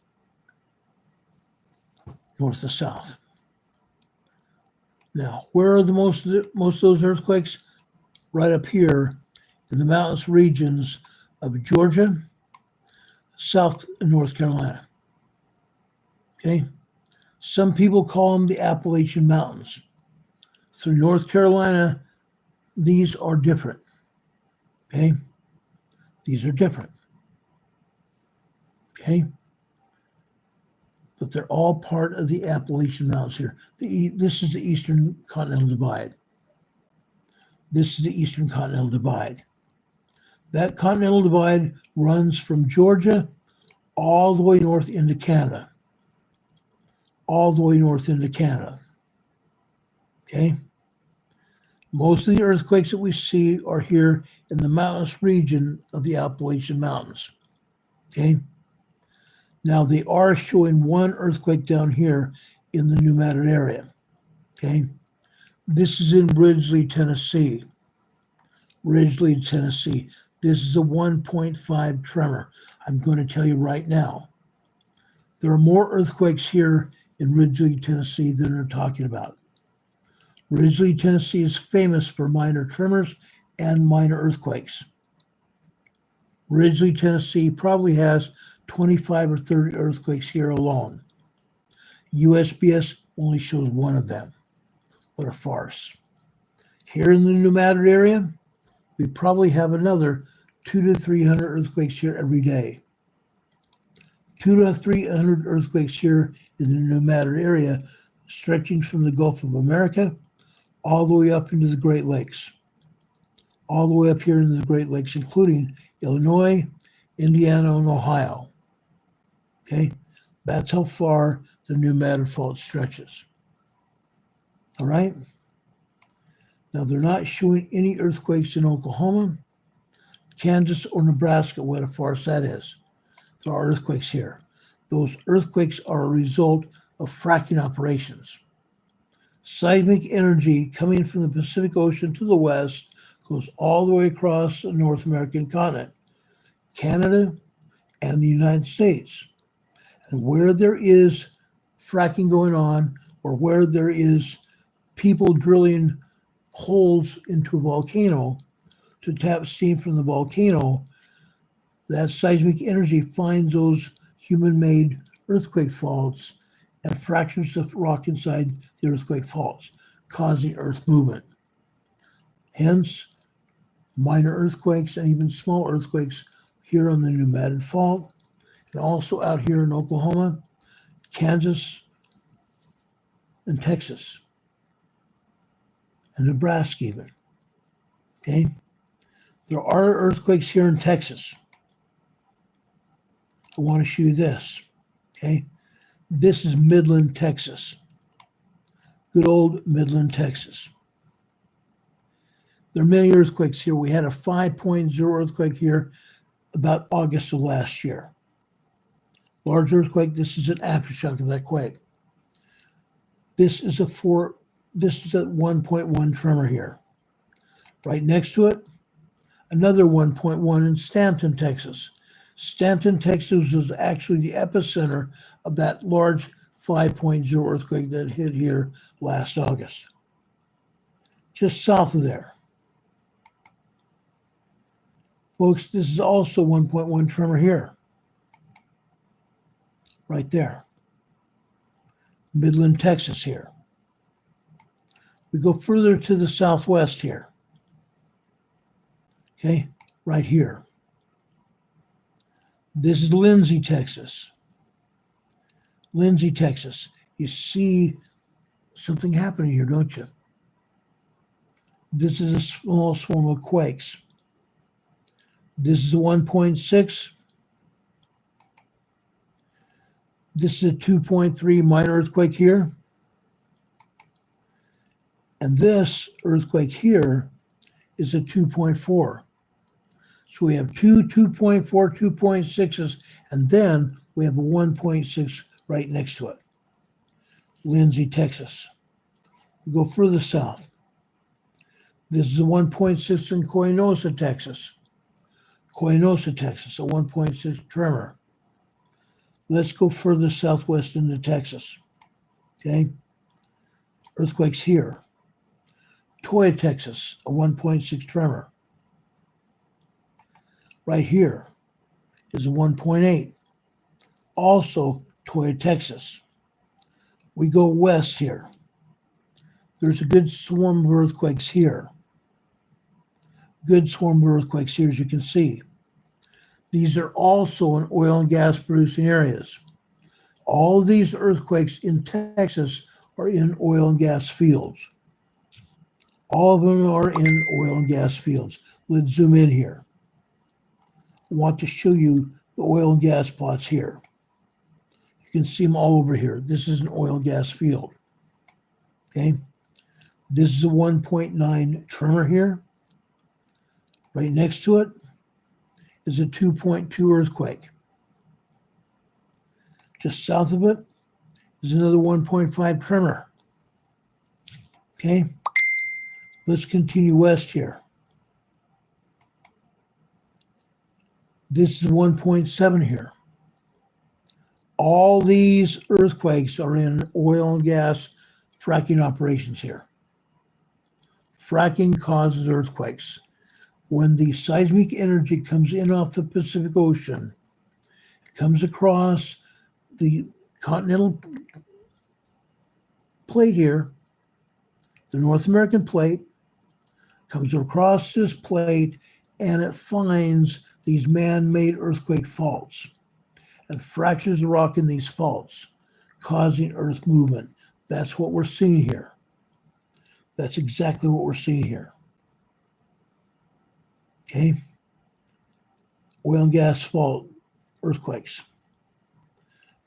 North to south. Now, where are the most of those earthquakes? Right up here in the mountainous regions of Georgia, South and North Carolina. Okay? Some people call them the Appalachian Mountains. Through North Carolina, these are different. Okay? These are different. Okay? But they're all part of the Appalachian Mountains here. This is the Eastern Continental Divide. This is the Eastern Continental Divide. That Continental Divide runs from Georgia all the way north into Canada. All the way north into Canada. Okay? Most of the earthquakes that we see are here in the mountainous region of the Appalachian Mountains. Okay? Now, they are showing one earthquake down here in the New Madrid area. Okay? This is in Ridgely, Tennessee. Ridgely, Tennessee. This is a 1.5 tremor. I'm going to tell you right now. There are more earthquakes here in Ridgely, Tennessee than they're talking about. Ridgely, Tennessee is famous for minor tremors and minor earthquakes. Ridgely, Tennessee probably has 25 or 30 earthquakes here alone. USGS only shows one of them. What a farce. Here in the New Madrid area, we probably have another 200 to 300 earthquakes here every day. 200 to 300 earthquakes here in the New Madrid area, stretching from the Gulf of America all the way up into the Great Lakes. All the way up here into the Great Lakes, including Illinois, Indiana, and Ohio. Okay? That's how far the New Madrid Fault stretches. All right? Now, they're not showing any earthquakes in Oklahoma, Kansas, or Nebraska. What a farce that is. There are earthquakes here. Those earthquakes are a result of fracking operations. Seismic energy coming from the Pacific Ocean to the west goes all the way across the North American continent, Canada, and the United States. And where there is fracking going on, or where there is people drilling holes into a volcano to tap steam from the volcano, that seismic energy finds those human-made earthquake faults and fractures the rock inside the earthquake faults, causing earth movement. Hence, minor earthquakes and even small earthquakes here on the New Madrid Fault, and also out here in Oklahoma, Kansas, and Texas, and Nebraska even. Okay? There are earthquakes here in Texas. I want to show you this. Okay? This is Midland, Texas. Good old Midland, Texas. There are many earthquakes here. We had a 5.0 earthquake here about August of last year. Large earthquake. This is an aftershock of that quake. This is a 1.1 tremor here. Right next to it, another 1.1 in Stanton, Texas. Stanton, Texas was actually the epicenter of that large 5.0 earthquake that hit here last August. Just south of there. Folks, this is also 1.1 tremor here, right there. Midland, Texas here. We go further to the southwest here. Okay, right here. This is Lindsay, Texas. Lindsay, Texas. You see something happening here, don't you? This is a small swarm of quakes. This is a 1.6. This is a 2.3 minor earthquake here. And this earthquake here is a 2.4. So we have two 2.4, 2.6s, and then we have a 1.6 right next to it. Lindsay, Texas. We go further south. This is a 1.6 in Coinosa, Texas. Coinosa, Texas, a 1.6 tremor. Let's go further southwest into Texas. Okay? Earthquakes here. Toya, Texas, a 1.6 tremor. Right here is a 1.8. Also Toya, Texas. We go west here. There's a good swarm of earthquakes here. Good swarm of earthquakes here, as you can see. These are also in oil and gas producing areas. All of these earthquakes in Texas are in oil and gas fields. All of them are in oil and gas fields. Let's zoom in here. I want to show you the oil and gas plots here. You can see them all over here. This is an oil and gas field. Okay. This is a 1.9 tremor here. Right next to it is a 2.2 earthquake. Just south of it is another 1.5 tremor. Okay. Let's continue west here. This is 1.7 here. All these earthquakes are in oil and gas fracking operations here. Fracking causes earthquakes. When the seismic energy comes in off the Pacific Ocean, it comes across the continental plate here, the North American plate, comes across this plate, and it finds these man-made earthquake faults and fractures the rock in these faults, causing earth movement. That's what we're seeing here. That's exactly what we're seeing here. Okay? Oil and gas fault earthquakes.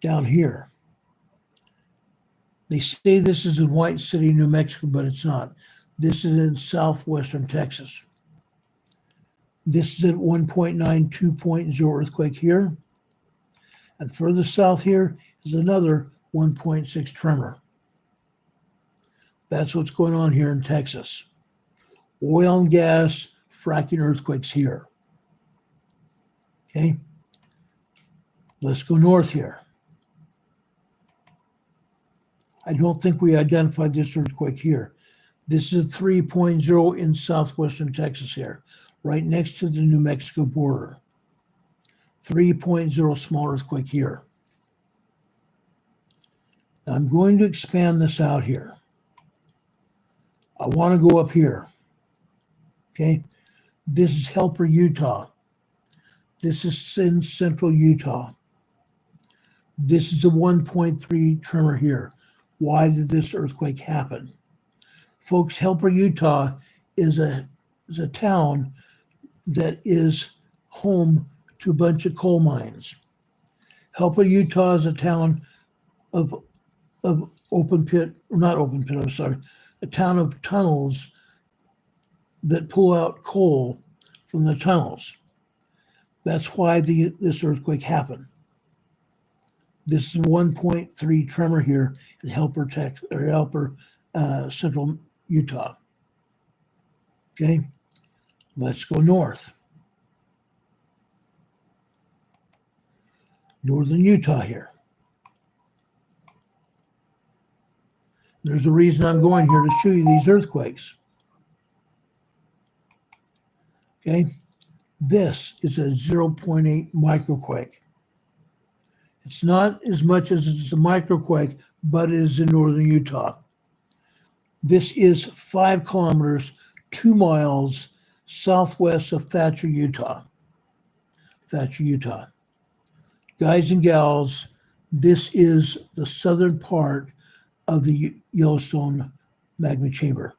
Down here. They say this is in White City, New Mexico, but it's not. This is in southwestern Texas. This is at 1.9, 2.0 earthquake here. And further south here is another 1.6 tremor. That's what's going on here in Texas. Oil and gas fracking earthquakes here. Okay. Let's go north here. I don't think we identified this earthquake here. This is a 3.0 in southwestern Texas here, right next to the New Mexico border. 3.0 small earthquake here. Now I'm going to expand this out here. I want to go up here. Okay. This is Helper, Utah. This is in central Utah. This is a 1.3 tremor here. Why did this earthquake happen? Folks, Helper, Utah is a town that is home to a bunch of coal mines. Helper, Utah is a town of open pit, not open pit, I'm sorry, a town of tunnels that pull out coal from the tunnels. That's why this earthquake happened. This is 1.3 tremor here in Helper, central Utah. Okay, let's go north. Northern Utah here. There's a reason I'm going here to show you these earthquakes. Okay, This is a 0.8 microquake. It's not as much as it's a microquake, but it is in northern Utah. This is 5 kilometers, 2 miles southwest of Thatcher, Utah. Thatcher, Utah. Guys and gals, this is the southern part of the Yellowstone magma chamber.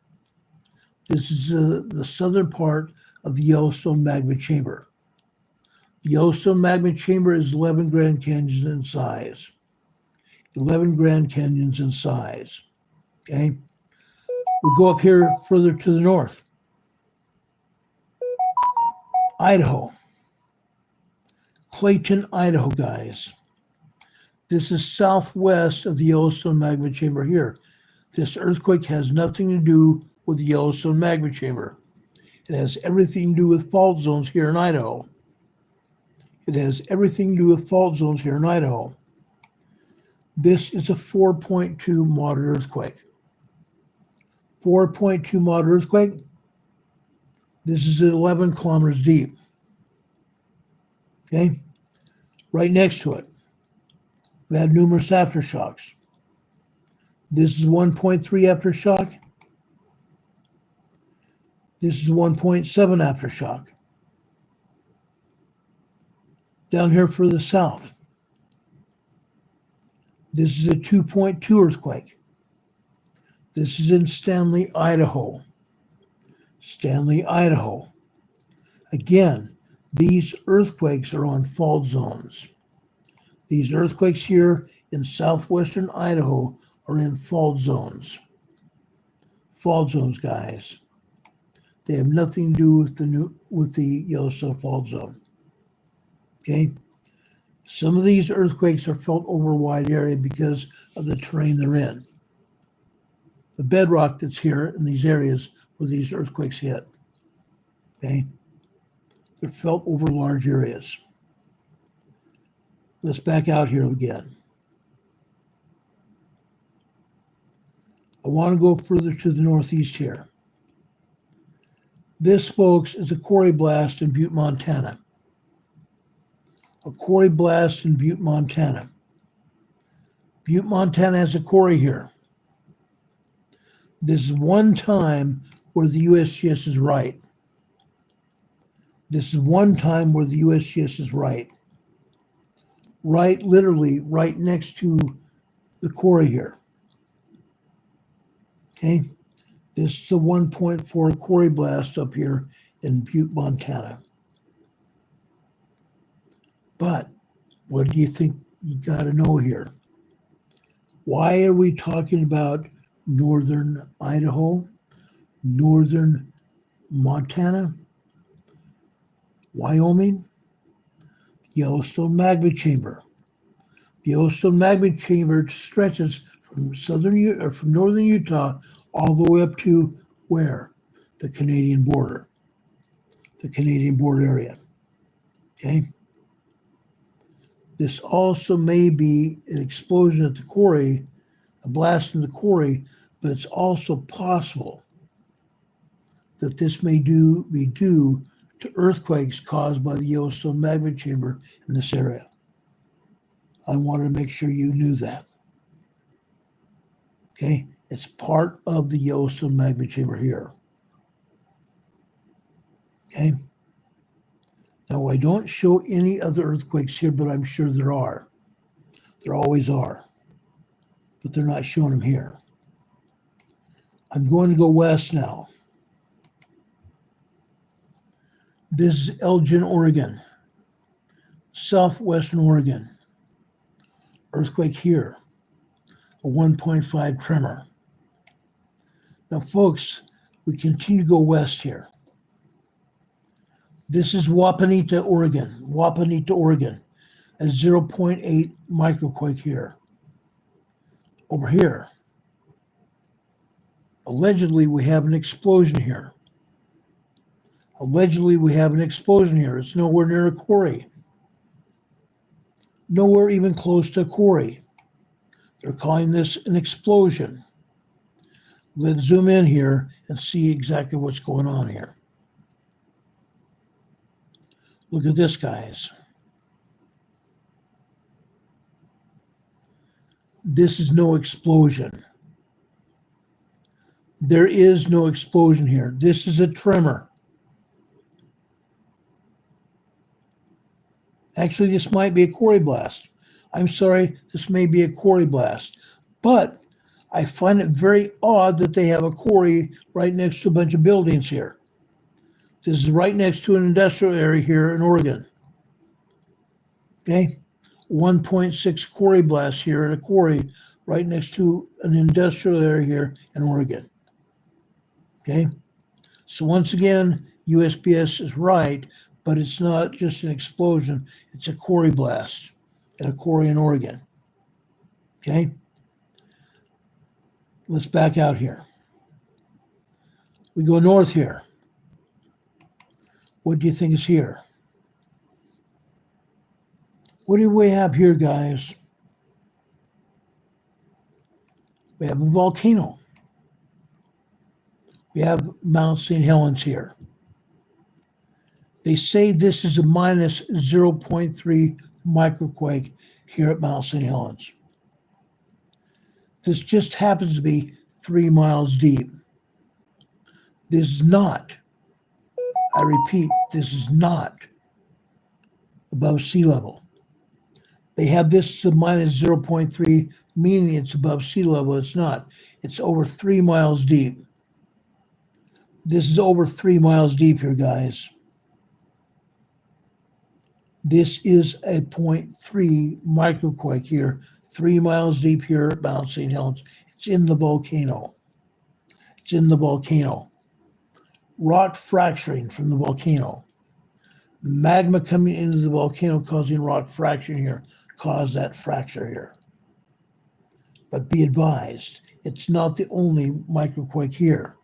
This is the southern part of the Yellowstone magma chamber. The Yellowstone magma chamber is 11 Grand Canyons in size. 11 Grand Canyons in size. Okay? We go up here further to the north. Idaho. Clayton, Idaho, guys. This is southwest of the Yellowstone magma chamber here. This earthquake has nothing to do with the Yellowstone magma chamber. It has everything to do with fault zones here in Idaho. It has everything to do with fault zones here in Idaho. This is a 4.2 moderate earthquake. 4.2 moderate earthquake. This is 11 kilometers deep. Okay? Right next to it, we have numerous aftershocks. This is 1.3 aftershock. This is 1.7 aftershock. Down here further south, this is a 2.2 earthquake. This is in Stanley, Idaho. Stanley, Idaho. Again, these earthquakes are on fault zones. These earthquakes here in southwestern Idaho are in fault zones. Fault zones, guys. They have nothing to do with the Yellowstone fault zone. Okay? Some of these earthquakes are felt over a wide area because of the terrain they're in. The bedrock that's here in these areas where these earthquakes hit. Okay? They're felt over large areas. Let's back out here again. I want to go further to the northeast here. This, folks, is a quarry blast in Butte, Montana. A quarry blast in Butte, Montana. Butte, Montana has a quarry here. This is one time where the USGS is right. This is one time where the USGS is right. Right, literally, right next to the quarry here. Okay? This is a 1.4 quarry blast up here in Butte, Montana. But what do you think you got to know here? Why are we talking about northern Idaho, northern Montana, Wyoming? Yellowstone magma chamber. The Yellowstone magma chamber stretches from northern Utah all the way up to where? The Canadian border. The Canadian border area. Okay? This also may be an explosion at the quarry, a blast in the quarry, but it's also possible that this may be due to earthquakes caused by the Yellowstone magma chamber in this area. I wanted to make sure you knew that. Okay? It's part of the Yellowstone magma chamber here. Okay? Now, I don't show any other earthquakes here, but I'm sure there are. There always are. But they're not showing them here. I'm going to go west now. This is Elgin, Oregon. Southwestern Oregon. Earthquake here. A 1.5 tremor. Now, folks, we continue to go west here. This is Wapanita, Oregon. Wapanita, Oregon. A 0.8 microquake here. Over here. Allegedly, we have an explosion here. Allegedly, we have an explosion here. It's nowhere near a quarry. Nowhere even close to a quarry. They're calling this an explosion. Let's zoom in here and see exactly what's going on here. Look at this, guys. This is no explosion. There is no explosion here. This is a tremor. Actually, this might be a quarry blast. I'm sorry, this may be a quarry blast. But I find it very odd that they have a quarry right next to a bunch of buildings here. This is right next to an industrial area here in Oregon. Okay? 1.6 quarry blast here in a quarry right next to an industrial area here in Oregon. Okay? So once again, USPS is right, but it's not just an explosion, it's a quarry blast at a quarry in Oregon. Okay? Let's back out here. We go north here. What do you think is here? What do we have here, guys? We have a volcano. We have Mount St. Helens here. They say this is a minus 0.3 microquake here at Mount St. Helens. This just happens to be 3 miles deep. This is not, I repeat, this is not above sea level. They have this as a minus 0.3, meaning it's above sea level. It's not. It's over 3 miles deep. This is over 3 miles deep here, guys. This is a 0.3 microquake here, 3 miles deep here at Mount St. Helens. It's in the volcano. It's in the volcano. Rock fracturing from the volcano. Magma coming into the volcano causing rock fracturing here caused that fracture here. But be advised, it's not the only microquake here.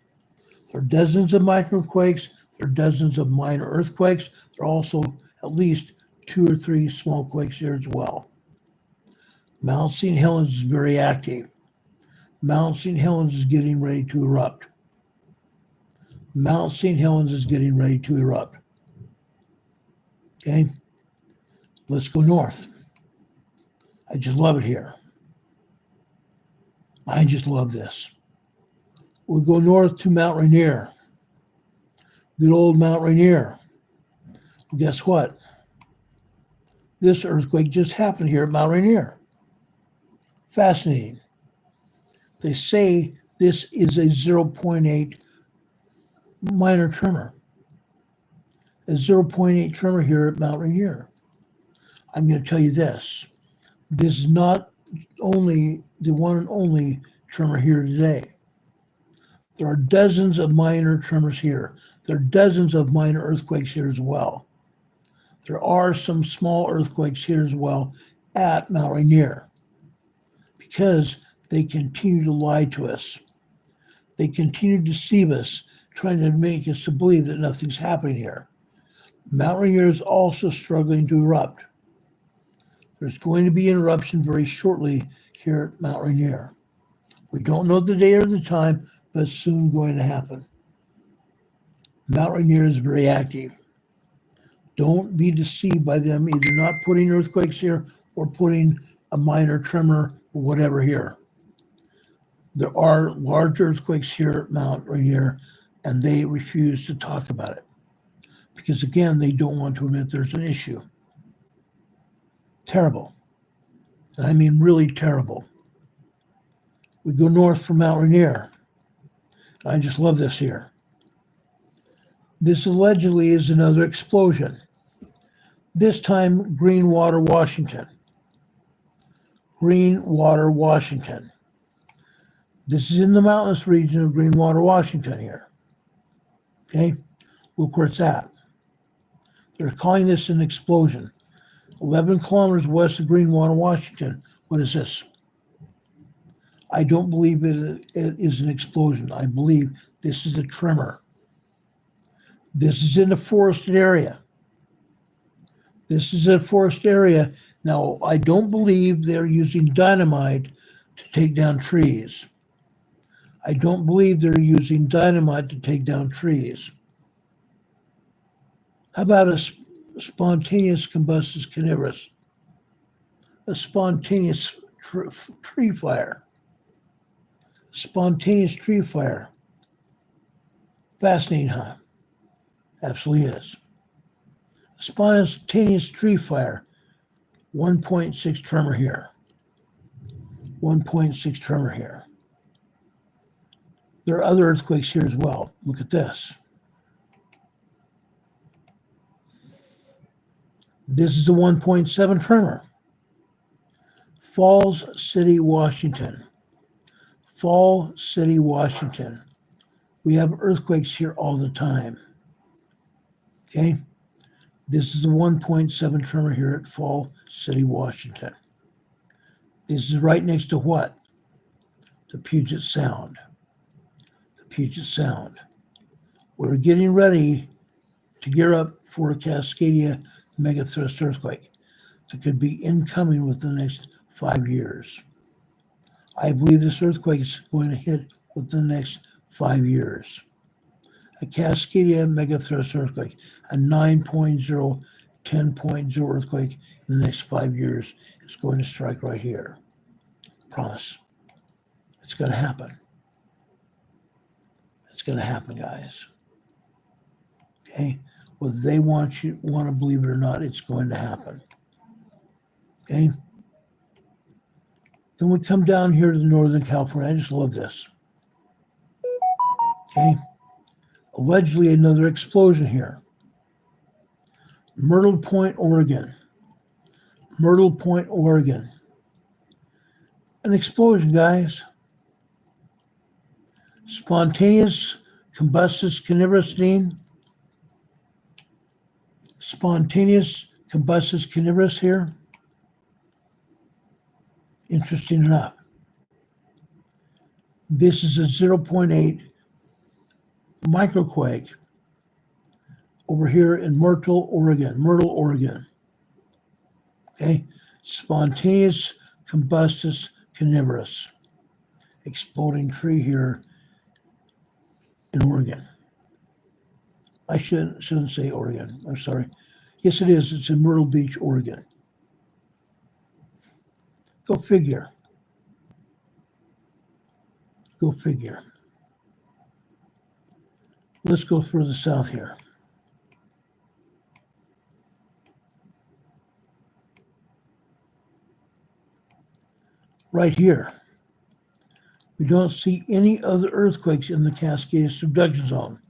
There are dozens of microquakes. There are dozens of minor earthquakes. There are also at least 2 or 3 small quakes here as well. Mount St. Helens is very active. Mount St. Helens is getting ready to erupt. Mount St. Helens is getting ready to erupt. Okay, let's go north. I just love it here. I just love this. We'll go north to Mount Rainier. Good old Mount Rainier. Well, guess what? This earthquake just happened here at Mount Rainier. Fascinating. They say this is a 0.8 minor tremor. A 0.8 tremor here at Mount Rainier. I'm going to tell you this. This is not only the one and only tremor here today. There are dozens of minor tremors here. There are dozens of minor earthquakes here as well. There are some small earthquakes here as well at Mount Rainier because they continue to lie to us. They continue to deceive us, trying to make us to believe that nothing's happening here. Mount Rainier is also struggling to erupt. There's going to be an eruption very shortly here at Mount Rainier. We don't know the day or the time, but it's soon going to happen. Mount Rainier is very active. Don't be deceived by them either not putting earthquakes here or putting a minor tremor or whatever here. There are large earthquakes here at Mount Rainier, and they refuse to talk about it because, again, they don't want to admit there's an issue. Terrible. And I mean really terrible. We go north from Mount Rainier. I just love this here. This allegedly is another explosion. This time, Greenwater, Washington. Greenwater, Washington. This is in the mountainous region of Greenwater, Washington here. Okay? Look where it's at. They're calling this an explosion. 11 kilometers west of Greenwater, Washington. What is this? I don't believe it is an explosion. I believe this is a tremor. This is in a forested area. This is a forest area. Now, I don't believe they're using dynamite to take down trees. I don't believe they're using dynamite to take down trees. How about spontaneous combustus carnivorous, a spontaneous tree fire, spontaneous tree fire. Fascinating, huh? Absolutely is. Spontaneous tree fire, 1.6 tremor here, 1.6 tremor here. There are other earthquakes here as well. Look at this. This is the 1.7 tremor. Falls City, Washington. Falls City, Washington. We have earthquakes here all the time. Okay? This is the 1.7 tremor here at Falls City, Washington. This is right next to what? The Puget Sound. The Puget Sound. We're getting ready to gear up for a Cascadia megathrust earthquake that could be incoming within the next 5 years. I believe this earthquake is going to hit within the next 5 years. A Cascadia megathrust earthquake, a 9.0, 10.0 earthquake in the next 5 years is going to strike right here. Promise. It's going to happen. It's going to happen, guys. Okay? Whether they want to believe it or not, it's going to happen. Okay? Then we come down here to Northern California. I just love this. Okay? Allegedly another explosion here. Myrtle Point, Oregon. Myrtle Point, Oregon. An explosion, guys. Spontaneous combustus carnivorous, Dean. Spontaneous combustus carnivorous here. Interesting enough. This is a 0.8 microquake over here in Myrtle, Oregon. Myrtle, Oregon. Okay? Spontaneous combustus carnivorous. Exploding tree here in Oregon. I shouldn't say Oregon. I'm sorry. Yes, it is. It's in Myrtle Beach, Oregon. Go figure. Go figure. Let's go further south here. Right here. We don't see any other earthquakes in the Cascadia subduction zone.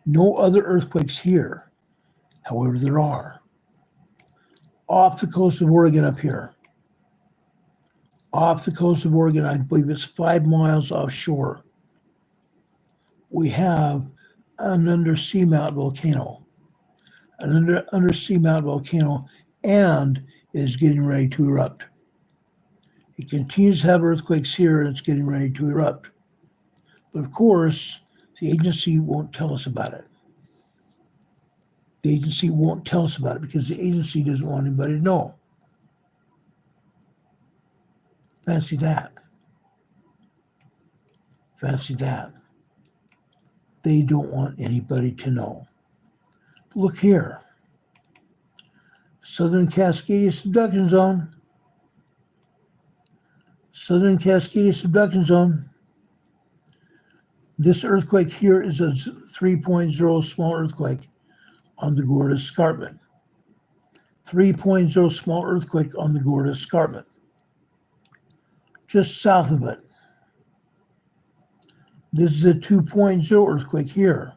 No other earthquakes here. However, there are. Off the coast of Oregon up here. Off the coast of Oregon, I believe it's 5 miles offshore. We have an undersea mount volcano. An undersea mount volcano, and it is getting ready to erupt. It continues to have earthquakes here, and it's getting ready to erupt. But of course, the agency won't tell us about it. The agency won't tell us about it because the agency doesn't want anybody to know. Fancy that. Fancy that. They don't want anybody to know. But look here. Southern Cascadia subduction zone. Southern Cascadia subduction zone. This earthquake here is a 3.0 small earthquake on the Gorda Escarpment. 3.0 small earthquake on the Gorda Escarpment. Just south of it. This is a 2.0 earthquake here.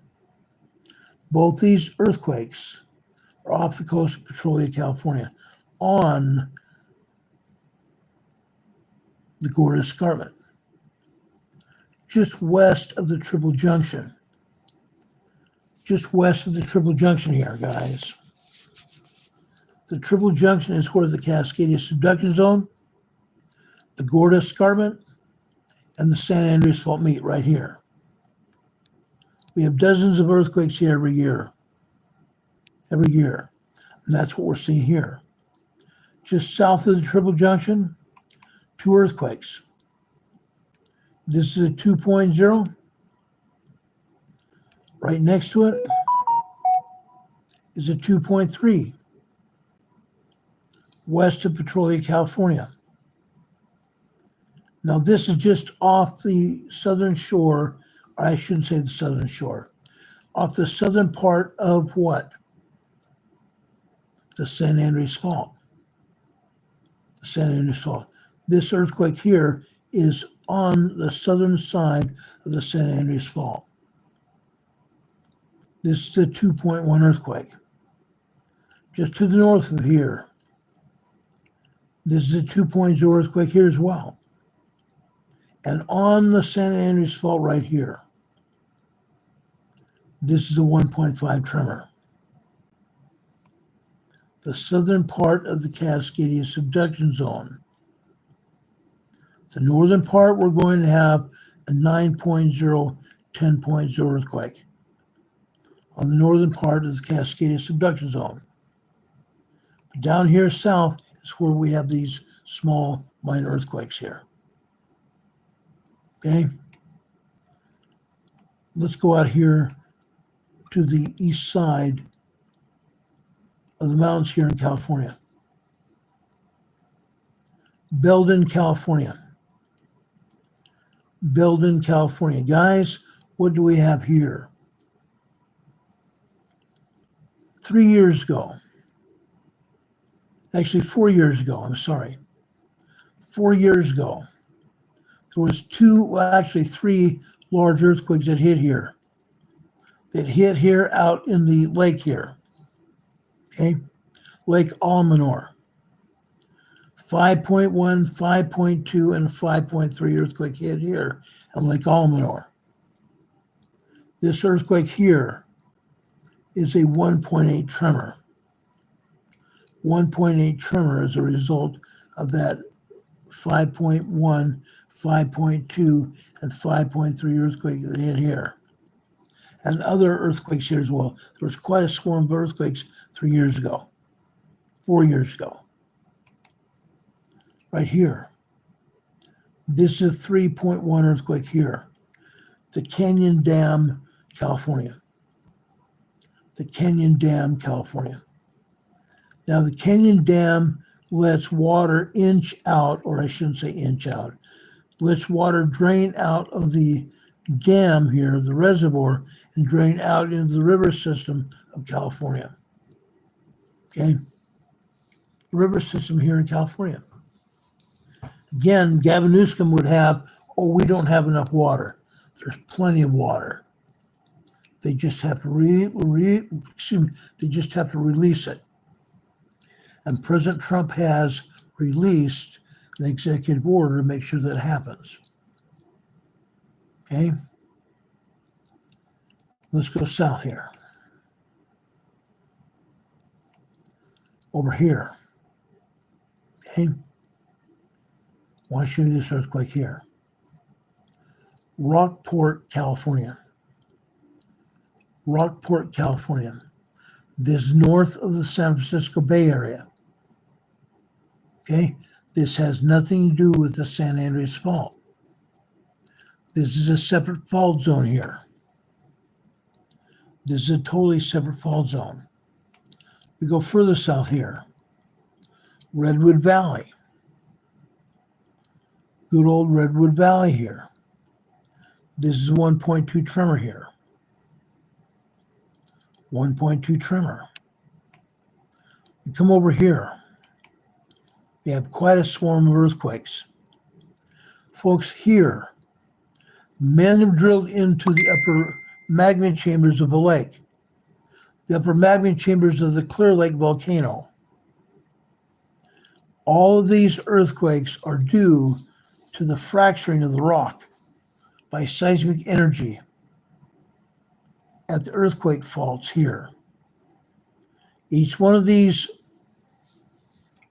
Both these earthquakes are off the coast of Petrolia, California, on the Gorda Escarpment, just west of the Triple Junction. Just west of the Triple Junction here, guys. The Triple Junction is where the Cascadia subduction zone, the Gorda Escarpment, and the San Andreas Fault meet right here. We have dozens of earthquakes here every year. Every year. And that's what we're seeing here. Just south of the Triple Junction, 2 earthquakes. This is a 2.0. Right next to it is a 2.3 west of Petrolia, California. Now this is just off the southern shore, or I shouldn't say the southern shore, off the southern part of what? The San Andreas Fault. The San Andreas Fault. This earthquake here is on the southern side of the San Andreas Fault. This is a 2.1 earthquake. Just to the north of here, this is a 2.0 earthquake here as well. And on the San Andreas Fault right here, this is a 1.5 tremor. The southern part of the Cascadia subduction zone. The northern part, we're going to have a 9.0, 10.0 earthquake on the northern part of the Cascadia subduction zone. But down here south is where we have these small minor earthquakes here. Okay? Let's go out here to the east side of the mountains here in California. Belden, California. Belden, California. Guys, what do we have here? 3 years ago, actually 4 years ago, I'm sorry. 4 years ago, there was three large earthquakes that hit here. That hit here out in the lake here. Okay? Lake Almanor. 5.1, 5.2, and 5.3 earthquake hit here on Lake Almanor. This earthquake here is a 1.8 tremor. 1.8 tremor as a result of that 5.1, 5.2, and 5.3 earthquake that hit here. And other earthquakes here as well. There was quite a swarm of earthquakes 3 years ago, 4 years ago. Right here. This is a 3.1 earthquake here. The Canyon Dam, California. The Canyon Dam, California. Now the Canyon Dam lets water inch out, or I shouldn't say inch out, lets water drain out of the dam here, the reservoir, and drain out into the river system of California. Okay? The river system here in California. Again, Gavin Newsom would have, oh, we don't have enough water. There's plenty of water. They just have to release it. And President Trump has released an executive order to make sure that happens. Okay? Let's go south here. Over here. Okay? I want to show you this earthquake here. Rockport, California. Rockport, California. This is north of the San Francisco Bay Area. Okay? This has nothing to do with the San Andreas Fault. This is a separate fault zone here. This is a totally separate fault zone. We go further south here. Redwood Valley. Good old Redwood Valley here. This is 1.2 tremor here. 1.2 tremor. You come over here. We have quite a swarm of earthquakes. Folks, here, men have drilled into the upper magma chambers of the lake. The upper magma chambers of the Clear Lake volcano. All of these earthquakes are due to the fracturing of the rock by seismic energy at the earthquake faults here. Each one of these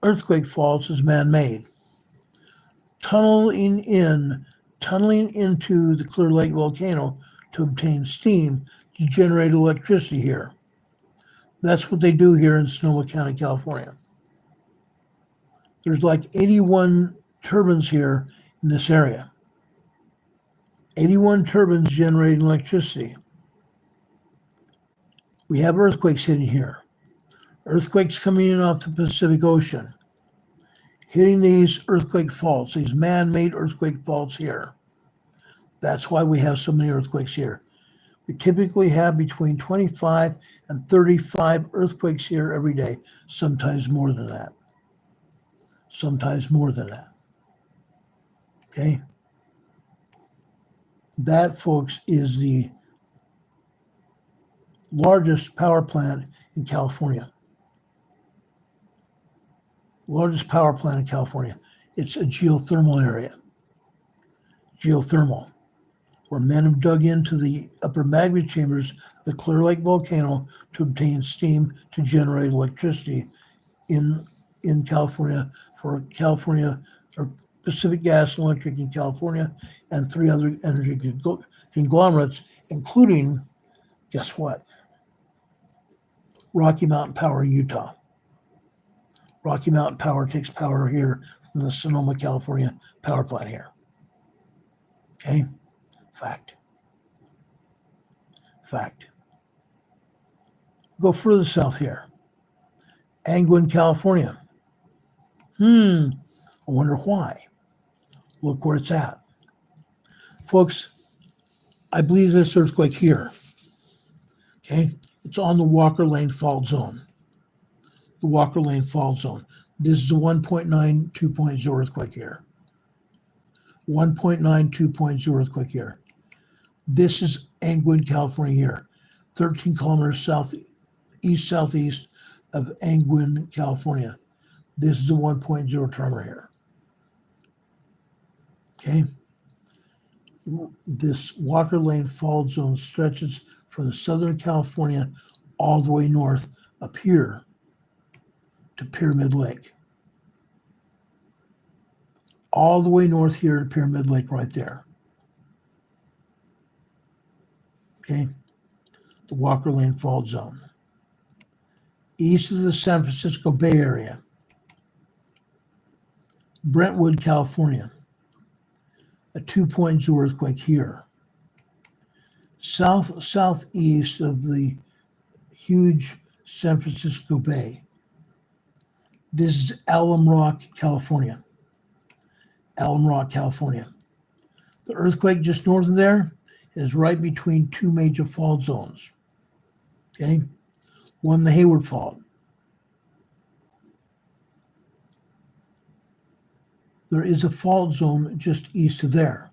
earthquake faults is man-made. Tunneling into the Clear Lake volcano to obtain steam to generate electricity here. That's what they do here in Sonoma County, California. There's like 81 turbines here in this area. 81 turbines generating electricity. We have earthquakes hitting here. Earthquakes coming in off the Pacific Ocean, hitting these earthquake faults, these man-made earthquake faults here. That's why we have so many earthquakes here. We typically have between 25 and 35 earthquakes here every day, sometimes more than that. Sometimes more than that. Okay? That, folks, is the largest power plant in California. Largest power plant in California. It's a geothermal area. Geothermal, where men have dug into the upper magma chambers of the Clear Lake volcano to obtain steam to generate electricity in California for California or Pacific Gas and Electric in California and 3 other energy conglomerates, including, guess what? Rocky Mountain Power in Utah. Rocky Mountain Power takes power here from the Sonoma, California power plant here. Okay? Fact. Go further south here. Angwin, California. I wonder why. Look where it's at. Folks, I believe this earthquake here, okay, it's on the Walker Lane Fault Zone. The Walker Lane Fault Zone. This is a 1.9 2.0 earthquake here. 1.9 2.0 earthquake here. This is Angwin, California here. 13 kilometers southeast of Angwin, California. This is a 1.0 tremor here. Okay? This Walker Lane Fault Zone stretches from Southern California all the way north up here to Pyramid Lake. All the way north here to Pyramid Lake right there. Okay? The Walker Lane Fault Zone. East of the San Francisco Bay Area. Brentwood, California. A 2.0 earthquake here. Southeast of the huge San Francisco Bay. This is Alum Rock, California. Alum Rock, California. The earthquake just north of there is right between 2 major fault zones. Okay? One, the Hayward Fault. There is a fault zone just east of there.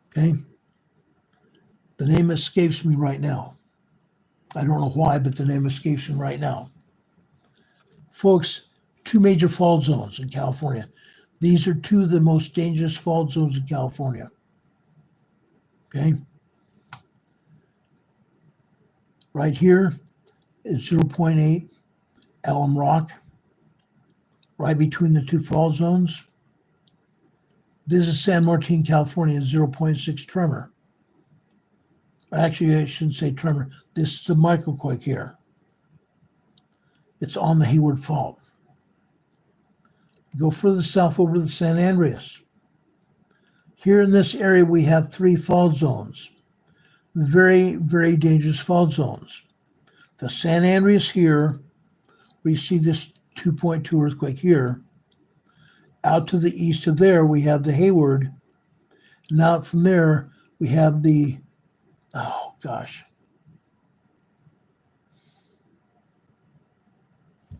Okay? The name escapes me right now. I don't know why, but the name escapes me right now. Folks, 2 major fault zones in California. These are 2 of the most dangerous fault zones in California. Okay? Right here is 0.8 Alum Rock, right between the 2 fault zones. This is San Martin, California, 0.6 tremor. Actually, I shouldn't say tremor. This is a microquake here. It's on the Hayward Fault. Go further south over to San Andreas. Here in this area, we have 3 fault zones. Very, very dangerous fault zones. The San Andreas here, we see this 2.2 earthquake here. Out to the east of there, we have the Hayward. And out from there, we have the, oh gosh.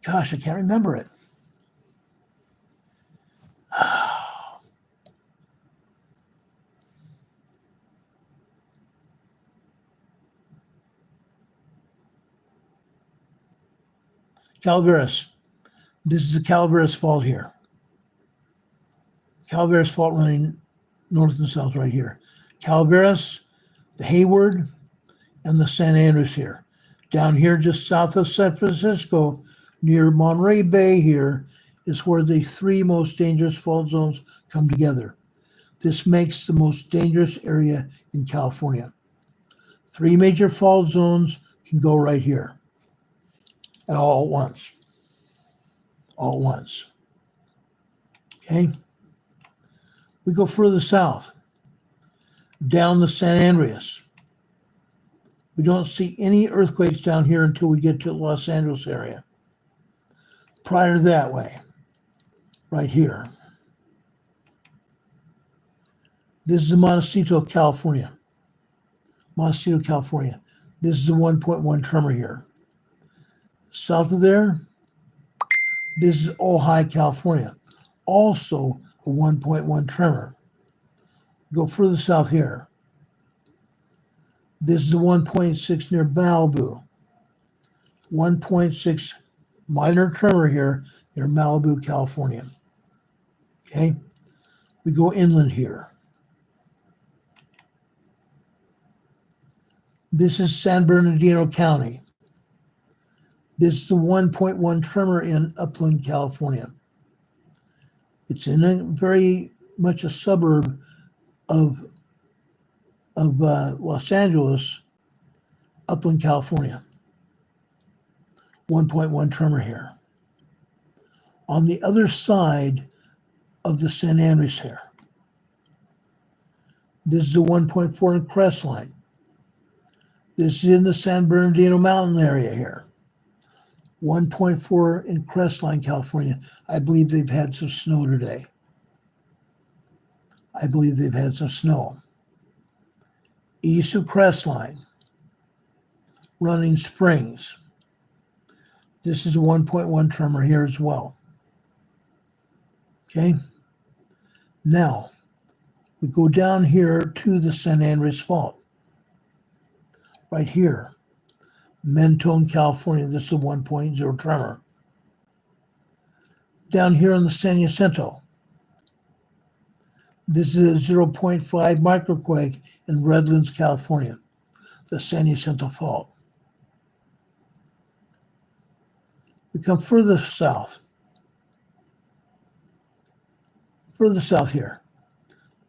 Gosh, I can't remember it. Calaveras. This is the Calaveras Fault here. Calaveras Fault running north and south right here. Calaveras, the Hayward, and the San Andreas here. Down here just south of San Francisco, near Monterey Bay here, is where the 3 most dangerous fault zones come together. This makes the most dangerous area in California. 3 major fault zones can go right here. And all at once. All at once. Okay? We go further south. Down the San Andreas. We don't see any earthquakes down here until we get to Los Angeles area. Prior to that way, right here. This is Montecito, California. Montecito, California. This is a 1.1 tremor here. South of there, this is Ojai, California. Also a 1.1 tremor. Go further south here. This is a 1.6 near Malibu. 1.6 minor tremor here near Malibu, California. Okay? We go inland here. This is San Bernardino County. This is the 1.1 tremor in Upland, California. It's in a very much a suburb of Los Angeles, Upland, California. 1.1 tremor here. On the other side of the San Andreas here, this is a 1.4 in Crestline. This is in the San Bernardino Mountain area here. 1.4 in Crestline, California. I believe they've had some snow today. East of Crestline, Running Springs. This is a 1.1 tremor here as well. Okay? Now, we go down here to the San Andreas Fault. Right here, Mentone, California. This is a 1.0 tremor. Down here on the San Jacinto, this is a 0.5 microquake in Redlands, California, the San Jacinto Fault. We come further south here.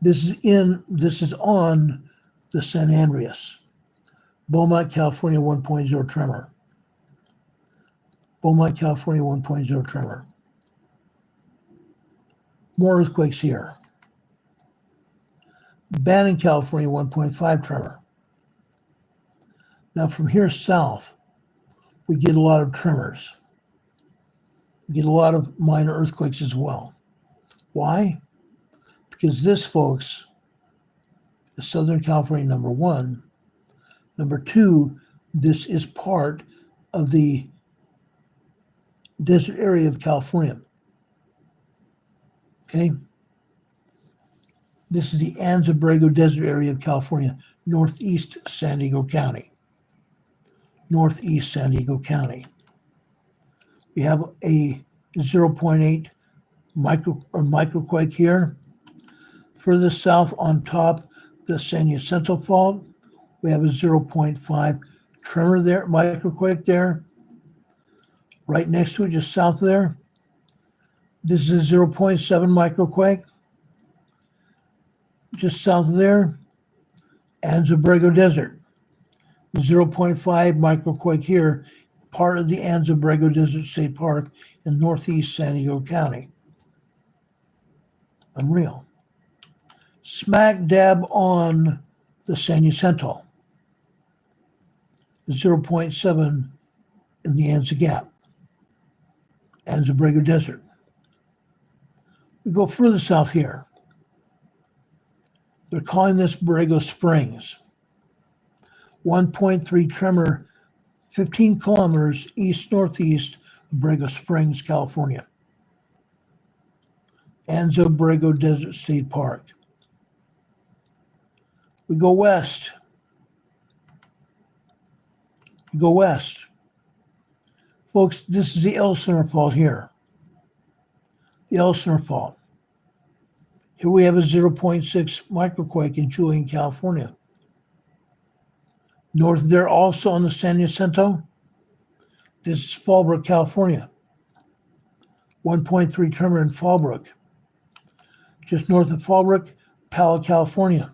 This is on the San Andreas. Beaumont, California, 1.0 tremor. Beaumont, California, 1.0 tremor. More earthquakes here. Banning, California, 1.5 tremor. Now from here south, we get a lot of tremors. We get a lot of minor earthquakes as well. Why? Because this, folks, is Southern California, number one. Number two, this is part of the desert area of California. Okay? This is the Anza-Borrego Desert area of California, northeast San Diego County. Northeast San Diego County. We have a 0.8 microquake here. Further south on top, the San Jacinto Fault, we have a 0.5 tremor there, microquake there. Right next to it, just south of there, this is a 0.7 microquake. Just south of there, Anza-Borrego Desert, 0.5 microquake here, part of the Anza-Borrego Desert State Park in northeast San Diego County. Unreal. Smack dab on the San Jacinto, 0.7 in the Anza Gap, Anza-Borrego Desert. We go further south here. They're calling this Borrego Springs. 1.3 tremor, 15 kilometers east-northeast of Borrego Springs, California. Anza-Borrego Desert State Park. We go west. Folks, this is the Elsinore Fault here. The Elsinore Fault. Here we have a 0.6 microquake in Julian, California. North there, also on the San Jacinto, this is Fallbrook, California. 1.3 tremor in Fallbrook. Just north of Fallbrook, Powell, California.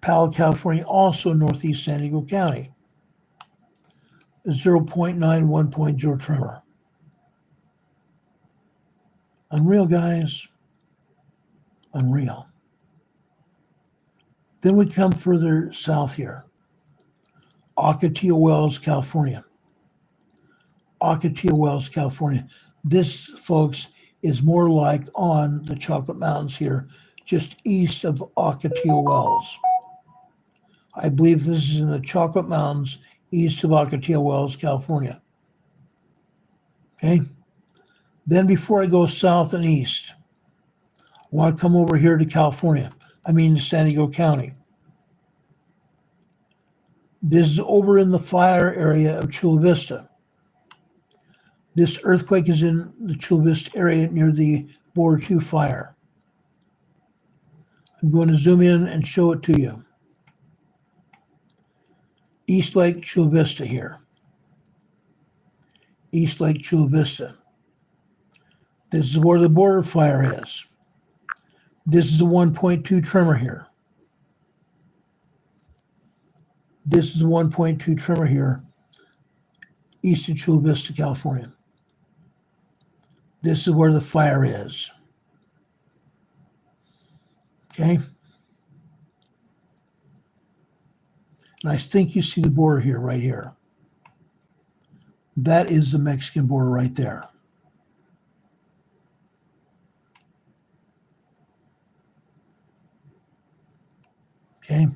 Powell, California, also northeast San Diego County. A 0.9 1.0 tremor. Unreal, guys. Unreal. Then we come further south here. Ocotillo Wells, California. Ocotillo Wells, California. This, folks, is more like on the Chocolate Mountains here, just east of Ocotillo Wells. I believe this is in the Chocolate Mountains, east of Ocotillo Wells, California. Okay? Then before I go south and east, I want to come over here to California. I mean to San Diego County. This is over in the fire area of Chula Vista. This earthquake is in the Chula Vista area near the Border 2 fire. I'm going to zoom in and show it to you. East Lake Chula Vista here. East Lake Chula Vista. This is where the border fire is. This is a 1.2 tremor here. This is a 1.2 tremor here, east of Chula Vista, California. This is where the fire is. Okay? And I think you see the border here, right here. That is the Mexican border right there. Okay?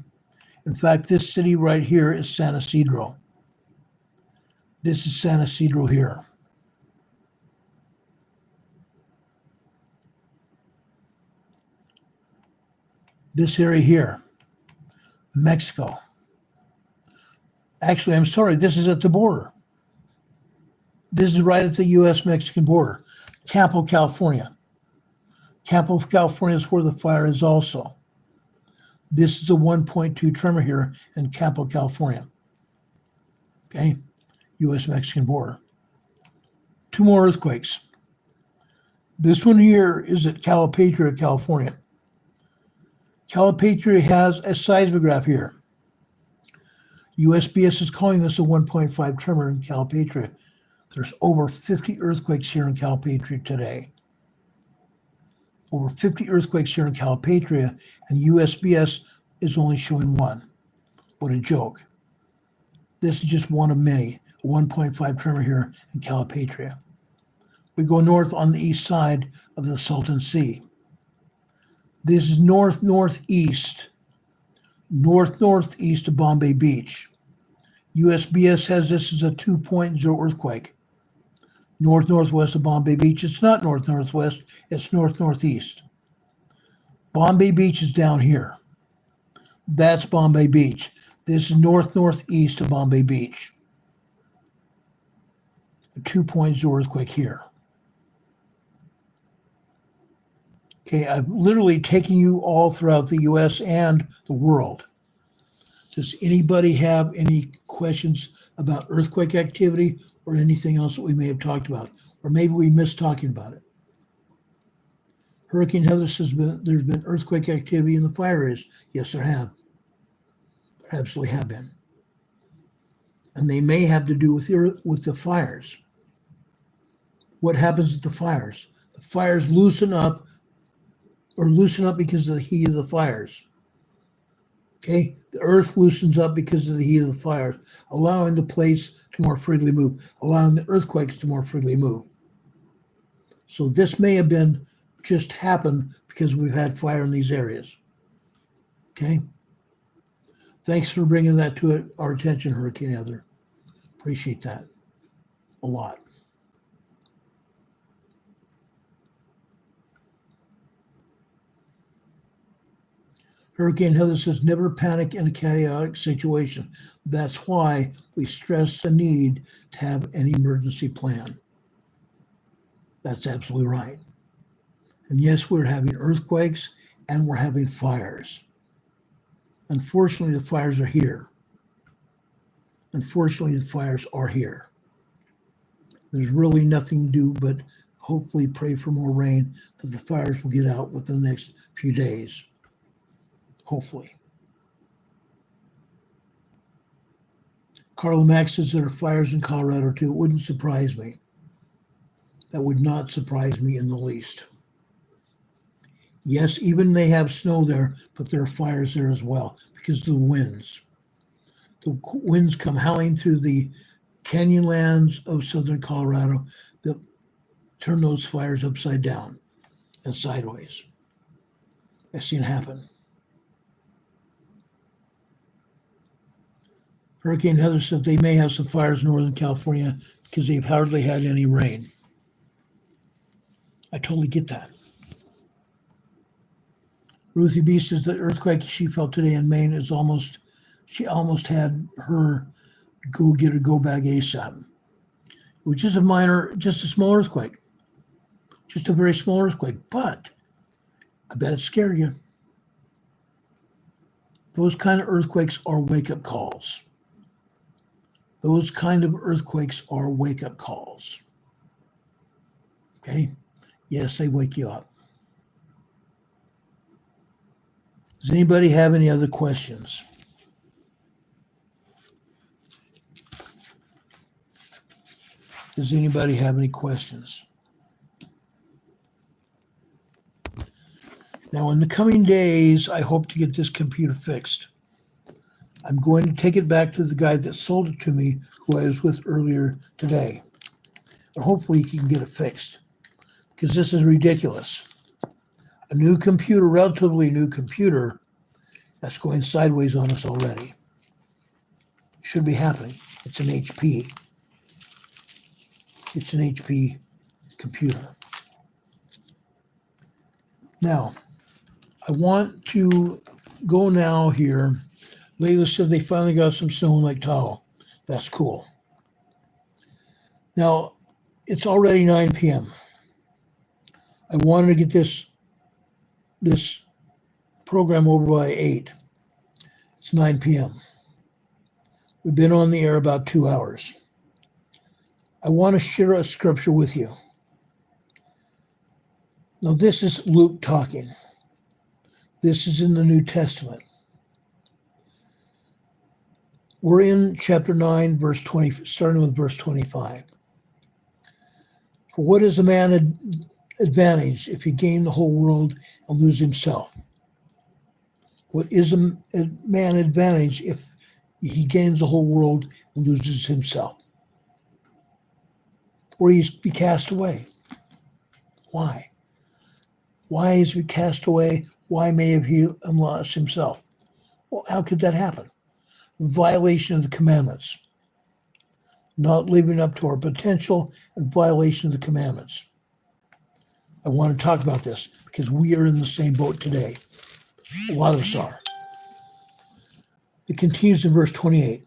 In fact, this city right here is San Isidro. This is San Isidro here. This area here, Mexico. Actually, I'm sorry, this is at the border. This is right at the U.S.-Mexican border. Campo, California. Campo, California is where the fire is also. This is a 1.2 tremor here in Campo, California. Okay, U.S.-Mexican border. Two more earthquakes. This one here is at Calipatria, California. Calipatria has a seismograph here. USGS is calling this a 1.5 tremor in Calipatria. There's over 50 earthquakes here in Calipatria today. Over 50 earthquakes here in Calipatria, and USGS is only showing one. What a joke. This is just one of many, a 1.5 tremor here in Calipatria. We go north on the east side of the Salton Sea. This is north-northeast of Bombay Beach. USGS has this as a 2.0 earthquake. North-northwest of Bombay Beach. It's not north-northwest, it's north-northeast. Bombay Beach is down here. That's Bombay Beach. This is north-northeast of Bombay Beach. A 2.0 earthquake here. Okay, I've literally taken you all throughout the U.S. and the world. Does anybody have any questions about earthquake activity or anything else that we may have talked about? Or maybe we missed talking about it. Hurricane Heather says there's been earthquake activity in the fire areas. Yes, there have. There absolutely have been. And they may have to do with the fires. What happens with the fires? The fires loosen up because of the heat of the fires. Okay? The earth loosens up because of the heat of the fires, allowing the place to more freely move, allowing the earthquakes to more freely move. So this may have been just happened because we've had fire in these areas. Okay? Thanks for bringing that to our attention, Hurricane Heather. Appreciate that a lot. Hurricane Heather says, never panic in a chaotic situation. That's why we stress the need to have an emergency plan. That's absolutely right. And yes, we're having earthquakes and we're having fires. Unfortunately, the fires are here. Unfortunately, the fires are here. There's really nothing to do but hopefully pray for more rain that the fires will get out within the next few days. Hopefully. Carla Max says there are fires in Colorado too. It wouldn't surprise me. That would not surprise me in the least. Yes, even they have snow there, but there are fires there as well because of the winds. the winds come howling through the canyonlands of southern Colorado that turn those fires upside down and sideways. I've seen it happen. Hurricane Heather said they may have some fires in Northern California because they've hardly had any rain. I totally get that. Ruthie B says the earthquake she felt today in Maine is she almost had her go get her go bag ASAP, which is just a small earthquake, just a very small earthquake, but I bet it scared you. Those kind of earthquakes are wake-up calls. Those kind of earthquakes are wake-up calls. Okay? Yes, they wake you up. Does anybody have any other questions? Does anybody have any questions? Now, in the coming days, I hope to get this computer fixed. I'm going to take it back to the guy that sold it to me, who I was with earlier today. And hopefully he can get it fixed, because this is ridiculous. A new computer, relatively new computer, that's going sideways on us already. Shouldn't be happening. It's an HP. It's an HP computer. Now, I want to go now here. Layla said they finally got some snow in Lake Tahoe. That's cool. Now, it's already 9 p.m. I wanted to get this program over by 8. It's 9 p.m. We've been on the air about 2 hours. I want to share a scripture with you. Now, this is Luke talking. This is in the New Testament. We're in chapter 9, verse 20, starting with verse 25. For what is a man advantage if he gain the whole world and lose himself? What is a man advantage if he gains the whole world and loses himself? Or he's be cast away. Why? Why is he cast away? Why may have he lost himself? Well, how could that happen? Violation of the commandments. Not living up to our potential and violation of the commandments. I want to talk about this because we are in the same boat today. A lot of us are. It continues in verse 28.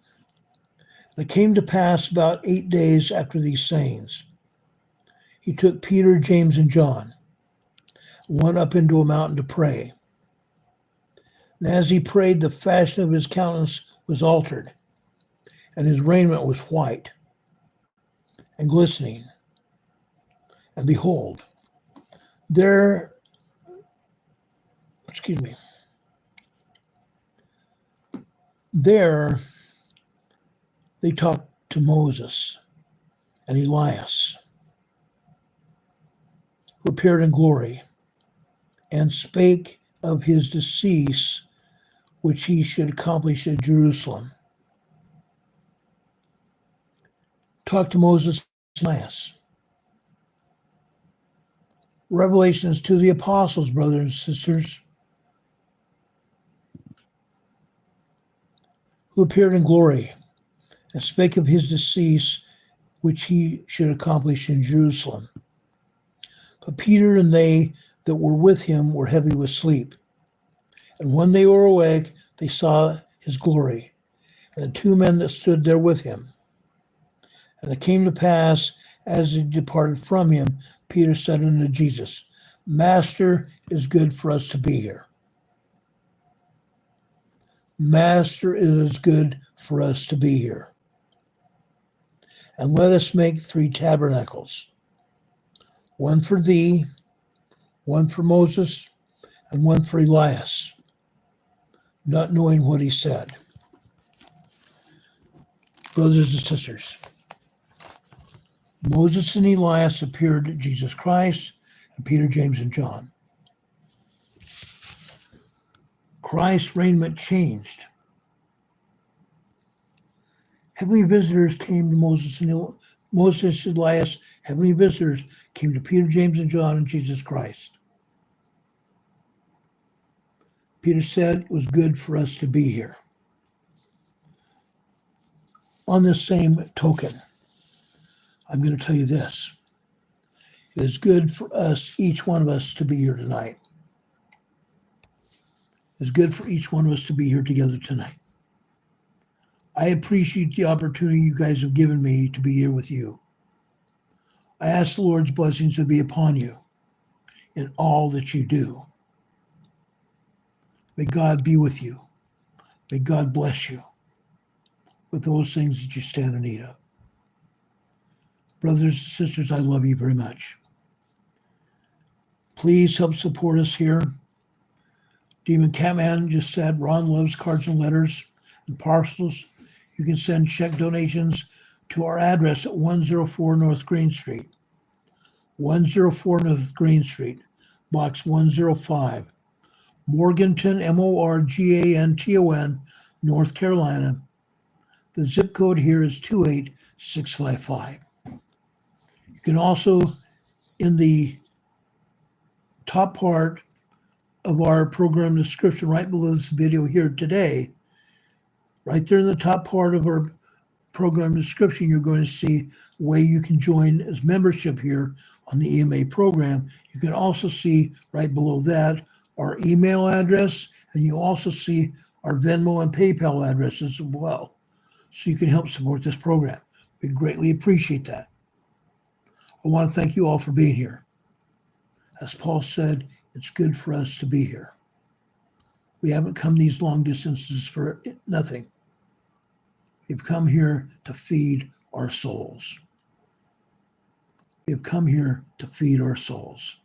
And it came to pass about 8 days after these sayings, he took Peter, James, and John, and went up into a mountain to pray. And as he prayed, the fashion of his countenance was altered, and his raiment was white and glistening. And behold, there they talked to Moses and Elias, who appeared in glory, and spake of his decease, which he should accomplish at Jerusalem. Talk to Moses and Elias. Revelations to the apostles, brothers and sisters, who appeared in glory and spake of his decease, which he should accomplish in Jerusalem. But Peter and they that were with him were heavy with sleep. And when they were awake, they saw his glory, and the 2 men that stood there with him. And it came to pass, as he departed from him, Peter said unto Jesus, Master, it is good for us to be here. Master, it is good for us to be here. And let us make 3 tabernacles, one for thee, one for Moses, and one for Elias, not knowing what he said. Brothers and sisters, Moses and Elias appeared to Jesus Christ, and Peter, James, and John. Christ's raiment changed. Heavenly visitors came to Moses and Moses and Elias. Heavenly visitors came to Peter, James, and John and Jesus Christ. Peter said it was good for us to be here. On this same token, I'm going to tell you this. It is good for us, each one of us, to be here tonight. It's good for each one of us to be here together tonight. I appreciate the opportunity you guys have given me to be here with you. I ask the Lord's blessings to be upon you in all that you do. May God be with you. May God bless you with those things that you stand in need of. Brothers and sisters, I love you very much. Please help support us here. Demon Catman just said Ron loves cards and letters and parcels. You can send check donations to our address at 104 North Green Street. 104 North Green Street, Box 105, Morganton, Morganton, North Carolina. The zip code here is 28655. You can also, in the top part of our program description, right below this video here today, right there in the top part of our program description, you're going to see a way you can join as membership here on the EMA program. You can also see right below that our email address, and you also see our Venmo and PayPal addresses as well. So you can help support this program. We greatly appreciate that. I want to thank you all for being here. As Paul said, it's good for us to be here. We haven't come these long distances for nothing. We've come here to feed our souls. We've come here to feed our souls.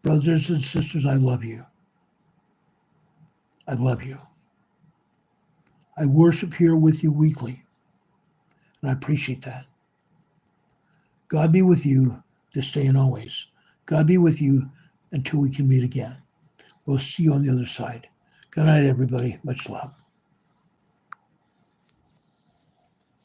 Brothers and sisters, I love you. I love you. I worship here with you weekly, and I appreciate that. God be with you this day and always. God be with you until we can meet again. We'll see you on the other side. Good night, everybody. Much love.